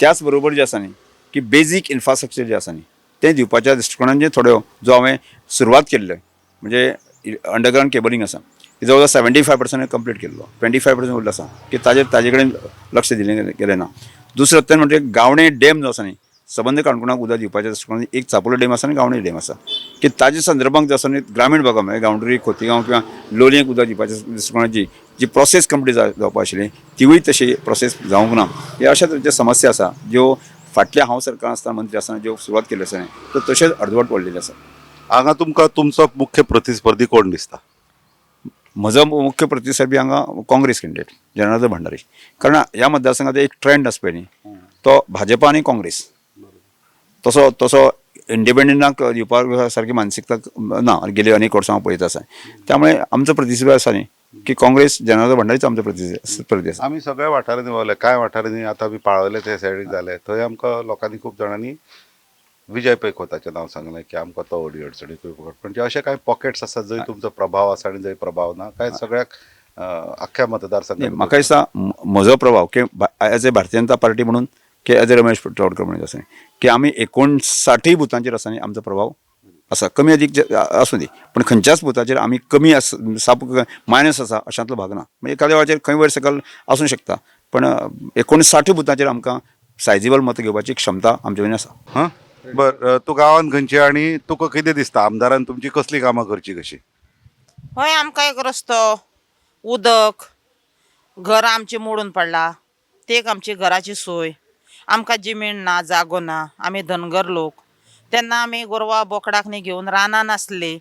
त्याच बरोबर जे आसा न्ही की बेजीक इन्फ्रास्ट्रक्चर जे आसा न्ही तें दिवपाच्या दृश्टिकोनान जे थोड्यो जो हांवें सुरवात केल्ल्यो म्हणजे अंडरग्रावंड केबलिंग आसा की जवळ 75% कंप्लीट केल्लो 25% उरलो आसा की ताजे कडेन लक्ष दिलें गेलें ना. दुसरो तें म्हणजे गावणे डॅम जो आसा न्ही सबंद काणकोणाक उदक दिवपाच्या दृश्टिकोनान एक चापोलो डॅम आसा आनी गावणे डॅम आसा की ताजे संदर्भांत जो आसा न्ही ग्रामीण भागां म्हणजे गांवडोंगरी खोतीगांव किंवा लोलयेंक उदक दिवपाच्या दृश्टिकोनाची जी प्रोसेस कंप्लीट जावपाक आशिल्ली तिवूय तशी प्रोसेस जावंक ना. हे अशा तरेच्यो समस्या आसा ज्यो फाटल्या हांव सरकार आसतना मंत्री आसतना ज्यो सुरवात केल्ल्यो आसा त्यो तशेंच अर्दवट पडलेल्यो आसा. हांगा तुमकां तुमचो मुख्य प्रतिस्पर्धी कोण दिसता? म्हजो मुख्य प्रतिस्पर्धी हांगा काँग्रेस कॅन्डिडेट जनार्दन भंडारी. कारण ह्या मतदारसंघात एक ट्रेंड आसा पळय न्ही तो भाजपा आनी काँग्रेस तसो इंडिपेंडंटाक दिवपाक सारकी मानसिकता ना गेली अनेक वर्सां हांव पळयत आसा. त्यामुळे आमचो प्रतिस्पर्धी आसा न्ही की काँग्रेस जनार्दन भंडारीच आमचो प्रतिस्पर्धी आसा. आमी सगळ्या वाठारांनी भोंवले. कांय वाठारांनी आतां आमी पाळवले ते सायडीक जाले थंय आमकां लोकांनी खूब जाणांनी विजय पै खोताचें नांव सांगलें की आमकां तो अडी अडचणी म्हणजे अशे कांय पॉकेट्स आसात जंय तुमचो प्रभाव आसा आनी जंय प्रभाव ना काय सगळ्याक अख्ख्या मतदारसंघात म्हाका दिसता म्हजो प्रभाव की as a Bharatiya Janata party म्हणून की एज ए रमेश चौडकर म्हणून आसा की आमी 59 बुथांचेर आसा न्ही आमचो प्रभाव आसा कमी अदीक आसूं दी पण खंयच्याच बुथाचेर आमी कमी साप मायनस आसा अशांतलो भाग ना म्हणजे एखाद्या वेळाचेर खंय वयर सकयल आसूं शकता पण 59 बुथाचेर आमकां सायजेबल मत घेवपाची क्षमता आमचे कडेन आसा. हां बरं तूं गांवांत खंयची आनी तुका कितें दिसता आमदारान तुमची कसली कामां करची कशी? हय आमकां एक रस्तो उदक घर आमचे मोडून पडला ते एक आमची घराची सोय आमकां जमीन ना जागो ना आमी धनगर लोक तेन्ना आमी गोरवां बोकडाक न्ही घेवन रानान आसले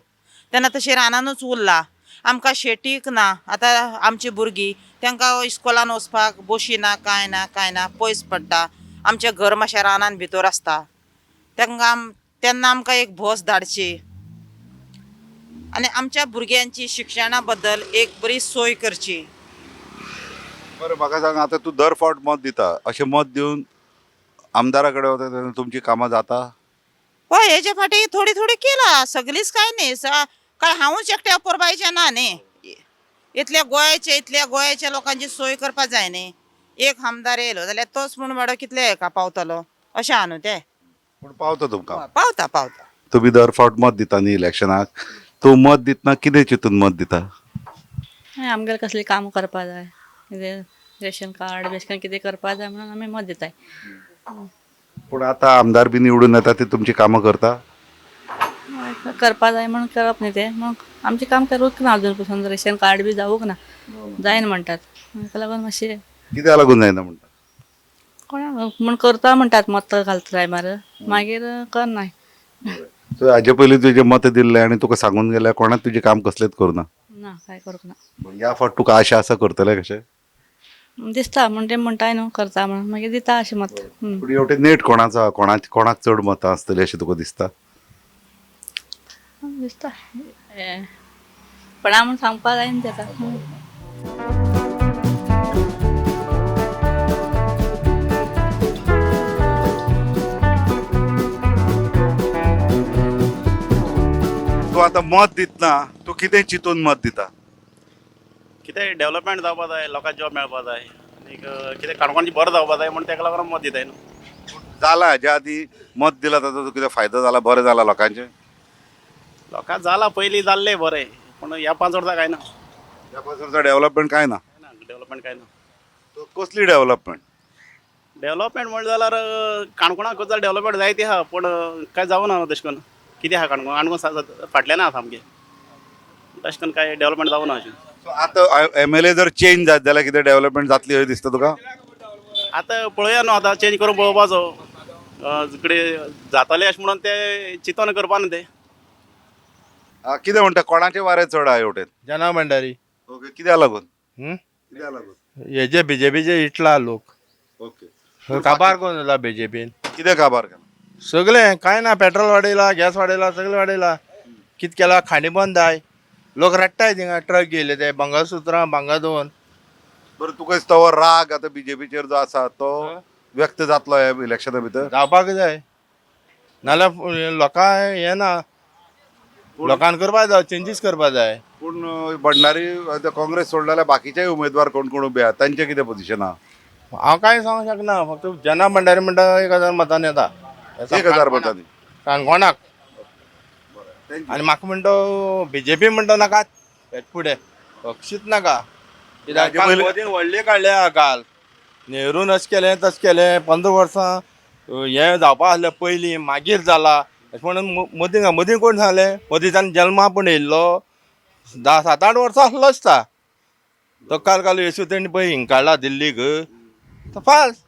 तेन्ना तशें रानानूच उरला आमकां शेतीक ना आतां आमची भुरगीं तांकां इस्कॉलान वचपाक बशी ना कांय ना पयस पडटा आमचें घर मातशें रानान भितर आसता तेन्ना आमकां एक बस धाडची आनी आमच्या भुरग्यांची शिक्षणा बद्दल एक बरी सोय करची. बरं म्हाका सांग आतां तूं दर फावट मत दिता अशें मत दिवन आमदारा कडेन वता तेन्ना तुमची कामां जाता? हय हेजे फाटी थोडी थोडी केला सगळीच काय न्ही काय हांवूच एकटे अपुरबायेचें ना न्ही इतल्या गोंयाच्या लोकांची सोय करपा जाय न्ही एक आमदार येयलो जाल्यार तोच म्हूण बाबा कितले हेका पावतलो अशें आहा न्हू तें पूण पावता तुमकां पावता तुमी दर फावट मत दिता न्ही इलेक्शनाक तूं मत दितना कितें चिंतून मत दिता? आमगेर कसली काम करपा जाय कितें रेशन कार्ड बेशन कितें करपा जाय म्हणून आमी मत दिताय. पूण आतां आमदार बी निवडून येता ते तुमची कामां करता? करपा जाय म्हणून करप न्ही तें मग आमचें काम करूंक ना अजून पसून रेशन कार्ड बी जावूंक ना जायना म्हणटात ताका लागून मातशें कित्याक लागून जायना म्हणटा? कोणाक म्हण करता म्हणटात मत घालता टायमार मागीर करनाय. सो हाजे पयलीं तुजें मत दिल्लें आनी तुका सांगून गेल्यार कोणाक तुजें काम कसलेंच करुना? ना काय करूंक ना. ह्या फावट तुका आशा आसा करतले कशें? दिसता म्हण ते म्हणटाय न्हू करता म्हणून मागीर दिता अशें मत. पूण हेवटेन नेट कोणाचो आहा कोणाक चड मतां आसतलीं अशें तुका दिसता? दिसता पण हांव सांगपा जायना तेका. तूं आतां मत दितना तूं कितें चिंतून मत दिता? कितें डेव्हलपमेंट जावपा जाय लोकांक जॉब मेळपा जाय आनीक कितें काणकोणची बरें जावपा जाय म्हणून ताका लागून मत दिताय न्हू. जाला हाज्या आदी मत दिला ताचो कितें फायदो जाला बरें जाला लोकांचें? लोकांक जाला पयलीं जाल्लें बरें पूण ह्या 5 वर्सां काय ना. ह्या 5 वर्सां डेव्हलपमेंट कांय ना? डेव्हलपमेंट काय ना. कसली डेव्हलपमेंट? डेव्हलपमेंट म्हणलें जाल्यार काणकोणाक जाल्यार डेव्हलपमेंट जायती आहा पूण काय जावना न्हू तशें करून कितें आहा काणकोण फाटल्यान आहा सामकें तशें करून काय डेव्हलपमेंट जावना अशें. आतां MLA जर चेंज जात जाल्यार कितें डेव्हलपमेंट जातली अशें दिसता तुका? आतां पळोवया न्हू आतां चेंज करून पळोवपाचो कडेन जातलें अशें म्हणून ते चिंतन करपा न्हू ते. कितें म्हणटा कोणाचें वारें चड आहा हेवटेन? जना भंडारी ओके कित्याक लागून? कित्याक लागून? हेजे बीजेपीचे इटला लोक ओके काबार कोण जाला बीजेपीन कितें काबार केला? सगळें कांय ना पेट्रोल वाडयला गॅस वाडयला सगळें वाडयला कितें केला खाणी बंद आय लोक रडटाय थिंगा ट्रक गेले ते मंगळसूत्रां भांगा दोन. बरं तुका दिसता हो राग आतां बीजेपीचेर जो आसा तो व्यक्त जातलो ह्या इलेक्शना भितर? जावपाक जाय नाल्यार लोकां हें ना लोकांक करपा जाय चेंजीस करपा जाय. पूण भंडारी आतां काँग्रेस सोडले जाल्यार बाकीचेय उमेदवार कोण कोण उबे आहा तांचें कितें पोझिशन आहा? हांव कांय सांगूंक शकना फक्त जना भंडारी म्हणटा 1000 मतांनी येता. 1000 मतांनी काणकोणाक आनी म्हाका म्हणटा बीजेपी म्हणटा नाका फुडें पक्षीच नाका कित्याक मोदीन व्हडले काडल्या काल नेरून अशें केलें तशें केलें 15 वर्सां हें जावपा आसलें पयलीं मागीर जाला अशें म्हणून मोदीन कोण सांगलें मोदीच्यान जल्मा पूण येयल्लो 7-8 वर्सां आसलो आसता तो काल येसू तेणी पळय हिंग काडला दिल्लीक तो फास्ट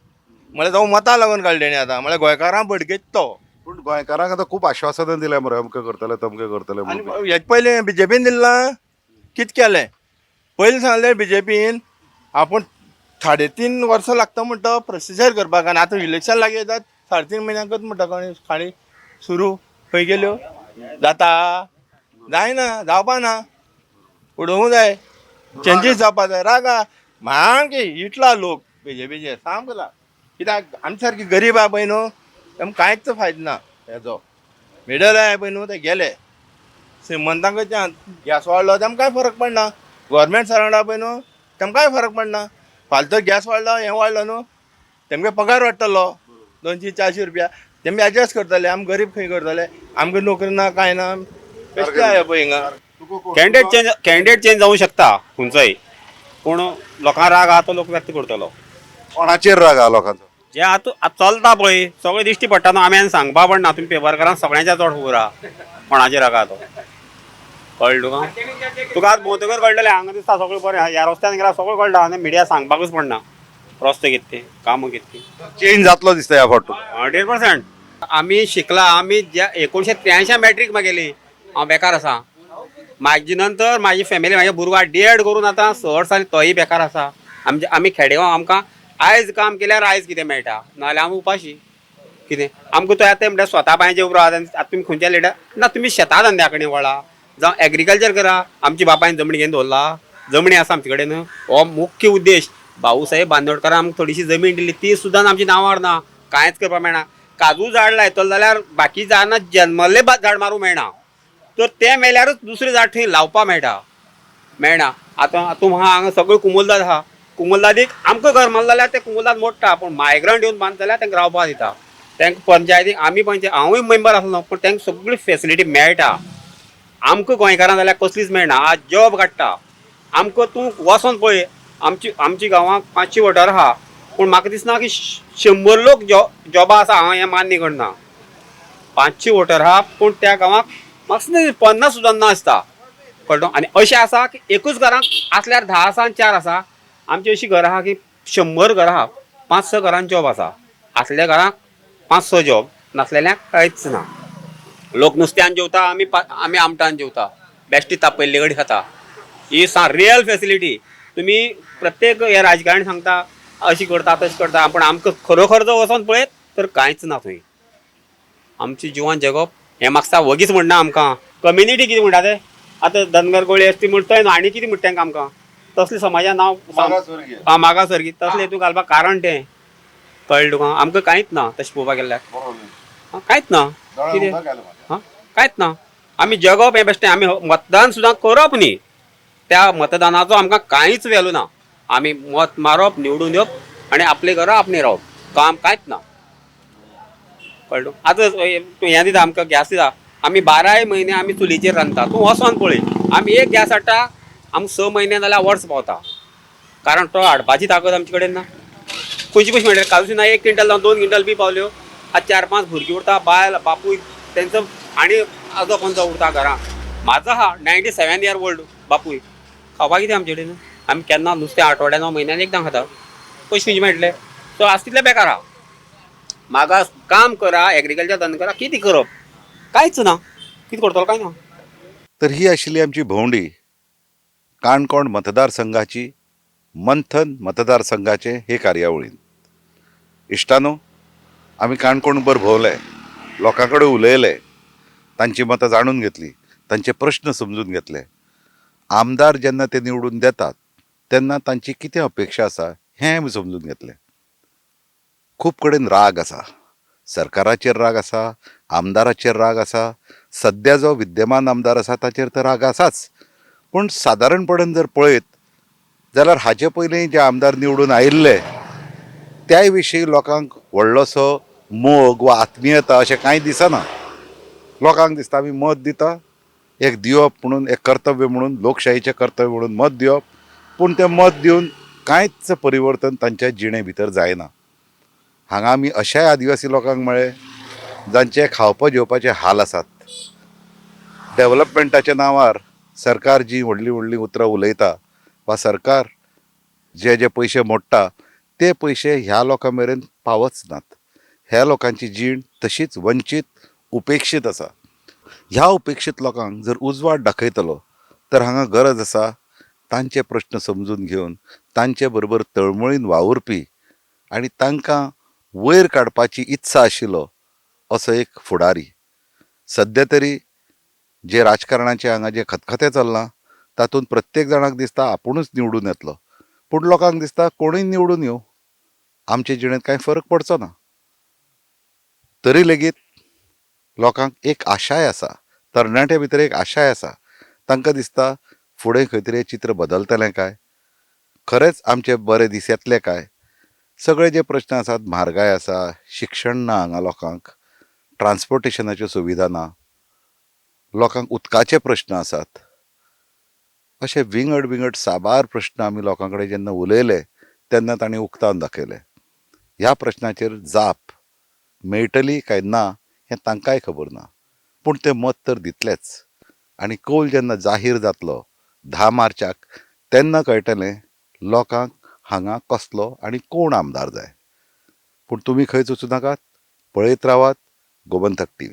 म्हळ्यार तो मतां लागून काडले तेणी आतां म्हळ्यार गोंयकारांक भडकेत तो. पूण गोंयकारांक आतां खूब आश्वासनां दिल्या मरे अमकें करतले तमकें करतले म्हणून. आनी हेचे पयलीं बीजेपीन दिलां कितें केलें पयलीं सांगलें बीजेपीन आपूण 3.5 वर्सां लागता म्हणटा प्रोसिजर करपाक आनी आतां इलेक्शन लागीं येतात 3.5 म्हयन्यांकच म्हणटा खाणी सुरू खंय गेल्यो जाता जायना जावपा ना उडोवंक जाय चेंजीस जावपा जाय. रागा सामकी इटला लोक बीजेपीचे सामको कित्याक आमी सारकी गरीब आहा पळय न्हू तेमकां कांयच फायदो ना. हेजो मिडल आहे पळय न्हू ते गेले श्रीमंतांक गॅस वाडलो तेमकां कांय फरक पडना गोवोरमेंट सरवंट पळय न्हू तेमकां कांय फरक पडना फालतू गॅस वाडलो हें वाडलो न्हू तेमगे पगार वाडटलो 200-400 रुपया तेमी एडजस्ट करतले आमी गरीब खंय करतले आमकां नोकरी ना कांय ना बेश्टे आया पळय हिंगा कॅन्डिडेट चेंज जावंक शकता खंयचोय पूण लोकांक राग आहा तो लोक व्यक्त करतलो कोणाचेर राग आहा लोकांचो? जे आतां चलता पळय सगळें दिश्टी पडटा न्हू आमी आनी सांगपा पडना तुमी पेपरकारांक सगळ्यांच्या चड खबर आहा कोणाचेर राग आहा तो कळ्ळें तुका आतां भोंवतकर कळटलें हांगा दिसता सगळें बरें ह्या रस्त्यान गेल्यार सगळें कळटा आनी मिडिया सांगपाकूच पडना रस्ते कितें ते कामां कितें चेंज जातलो दिसता ह्या फावट 100%. आमी शिकला आमी ज्या 1983 मॅट्रीक मागेली हांव बेकार आसा म्हाजे नंतर म्हाजी फॅमिली म्हाजे भुरगो D.Ed करून आतां 6 वर्सांनी तोय बेकार आसा आमी खेडेगांव आमकां आयज काम केल्यार आयज कितें मेळटा नाजाल्यार आमी उपाशी कितें आमकां तो येता म्हणल्यार स्वता बांयचेर उबो रावता आतां तुमी खंयच्या लिडर ना तुमी शेता धंद्या कडेन वळा जावं एग्रीकल्चर करा आमची बापायन जमणी घेवन दवरला जमणी आसा आमचे कडेन हो मुख्य उद्देश भाऊसाहेब बांदोडकरान आमकां थोडीशी जमीन दिली ती सुद्दां आमची नांवार ना कांयच करपाक मेळना काजू झाड लायतलो जाल्यार बाकी झाडांना जल्मल्ले झाड मारूंक मेळना तर ते मेल्यारूच दुसरें झाड थंय लावपाक मेळना आतां हांगा सगळें कुमुलदाद आहा कुमुलदादीक आमकां घर मारलें जाल्यार ते कुमुलदाद मोडटा पूण मायग्रंट येवन बांद जाल्यार तांकां रावपाक दिता तांकां पंचायतीक आमी हांवूय मेंबर आसलो पूण तांकां सगळी फेसिलिटी मेळटा आमकां गोंयकारांक जाल्यार कसलीच मेळना आज जॉब काडटा आमकां तूं वचोन पळय आमची गांवांक 500 वोटर आहा पूण म्हाका दिसना की 100 लोक जॉबा आसा हांव हें मान्य करना 500 वोटर आहा पूण त्या गांवांक म्हाका दिसता 50 सुद्दां ना आसता कळ्ळो आनी अशें आसा की एकूच घरांक आसल्यार 10 आसा आनी 4 आसा आमची अशी घरां आहा की 100 घरां आहा 5-6 घरांक जॉब आसा आसल्या घरांक 5-6 जॉब नासलेल्यांक कांयच ना लोक नुस्त्यान जेवता आमी आमटान जेवता बेश्टी तापयल्ली कडी खाता ही रियल फेसिलिटी तुमी प्रत्येक हे राजकारणी सांगता अशी करता तशी करता पूण आमकां खरोखर जर वचोन पळयत तर कांयच ना थंय आमची जिवन जगप हें म्हाका वगीच म्हणना आमकां कम्युनिटी कितें म्हणटा ते आतां धनगर गोळी एसटी म्हणटा आनी कितें म्हणटा तांकां आमकां तसलें समाजान नांव मागासवर्गीय तसलें हितून घालपाक कारण तें कळ्ळें तुका आमकां कांयच ना तशें पळोवपाक गेल्यार कांयच ना कितें कांयच ना आमी जगप हें बेश्टें आमी मतदान सुद्दां करप न्ही त्या मतदानाचो आमकां कांयच वेल्यू ना आमी मत मारप निवडून येवप आनी आपले घरा आपणें रावप काम कांयच ना कळ्ळें आतां हें दिता आमकां गॅस दिता आमी 12 म्हयने आमी चुलीचेर रांदता तूं वचोन पळय आमी एक गॅस हाडटा आमकां 6 म्हयने नाल्यार वर्स पावता कारण तो हाडपाची ताकद आमचे कडेन ना खंयची पयशे मेळटा काजूची ना 1 क्विंटल जावं 2 क्विंटल बी पावल्यो आज 4-5 भुरगीं उरता बायल बापूय तेंचो आनी आजो खंयचो उरता घरा म्हाजो आहा 97 इयर ओल्ड बापूय खावपाक कितें आमचे कडेन आमी केन्ना नुस्तें आठवड्यान म्हयन्यान एकदां खाता पयशे खंयचे मेळटले सो आज तितले बेकार आहा मागास काम करा एग्रीकल्चर धंदो करा कितें करप कांयच ना कितें करतलो कांय ना तर ही आशिल्ली आमची भोंवडी काणकोण मतदारसंघाची मंथन मतदारसंघाचे हे कार्यावळीन इश्टानो आमी काणकोणभर भोंवले लोकां कडेन उलयले तांची मतां जाणून घेतली तांचे प्रश्न समजून घेतले आमदार जेन्ना ते निवडून देतात तेन्ना तांची कितें अपेक्षा आसा हें आमी समजून घेतलें खूब कडेन राग आसा सरकाराचेर राग आसा आमदाराचेर राग आसा सद्या जो विद्यमान आमदार आसा ताचेर तर राग आसाच पूण सादारणपणान जर पळयत जाल्यार हाचे पयलीं जे आमदार निवडून आयिल्ले त्याय विशीं लोकांक व्हडलोसो मोग वा आत्मीयता अशें कांय दिसना लोकांक दिसता आमी मत दिता एक दिवप म्हणून एक कर्तव्य म्हणून लोकशाहीचें कर्तव्य म्हणून मत दिवप पूण तें मत दिवन कांयच परिवर्तन तांच्या जिणे भितर जायना हांगा आमी अशाय आदिवासी लोकांक मेळ्ळे जांचे खावपा जेवपाचे हाल आसात डेव्हलपमेंटाच्या नांवार सरकार जी व्हडली व्हडली उतरां उलयता वा सरकार जे पयशे मोडटा ते पयशे ह्या लोकां मेरेन पावच नात ह्या लोकांची जीण तशीच वंचीत उपेक्षीत आसा ह्या उपेक्षीत लोकांक जर उजवाड दाखयतलो तर हांगा गरज आसा तांचे प्रश्न समजून घेवन तांचे बरोबर तळमळीन वावुरपी आनी तांकां वयर काडपाची इत्सा आशिल्लो असो एक फुडारी सद्या तरी जे राजकारणाचे हांगा जे खतखतें चल्लां तातूंत प्रत्येक जाणाक दिसता आपुणूच निवडून येतलो पूण लोकांक दिसता कोणूय निवडून येवं आमचे जिणेंत कांय फरक पडचो ना तरी लेगीत लोकांक एक आशाय आसा, तरणाट्या भितर एक आशाय आसा. तांकां दिसता फुडें खंय तरी चित्र बदलतलें काय, खरेंच आमचे बरे दीस येतले काय. सगळे जे प्रश्न आसात, म्हारगाय आसा, शिक्षण ना हांगा लोकांक, ट्रान्सपोर्टेशनाच्यो सुविधा ना, लोकांक उदकाचे प्रश्न आसात. अशे विंगड विंगड साबार प्रश्न आमी लोकां कडेन जेन्ना उलयले तेन्ना तांणी उक्तावन दाखयले. ह्या प्रश्नाचेर जाप मेळटली काय ना हें तांकांय खबर ना, पूण ते मत तर दितलेच. आनी कौल जेन्ना जाहीर जातलो 10 मार्चाक, तेन्ना कळटलें लोकांक हांगा कसलो आनी कोण आमदार जाय. पूण तुमी खंयच वचूं नाकात, पळयत रावात गोमंतक TV.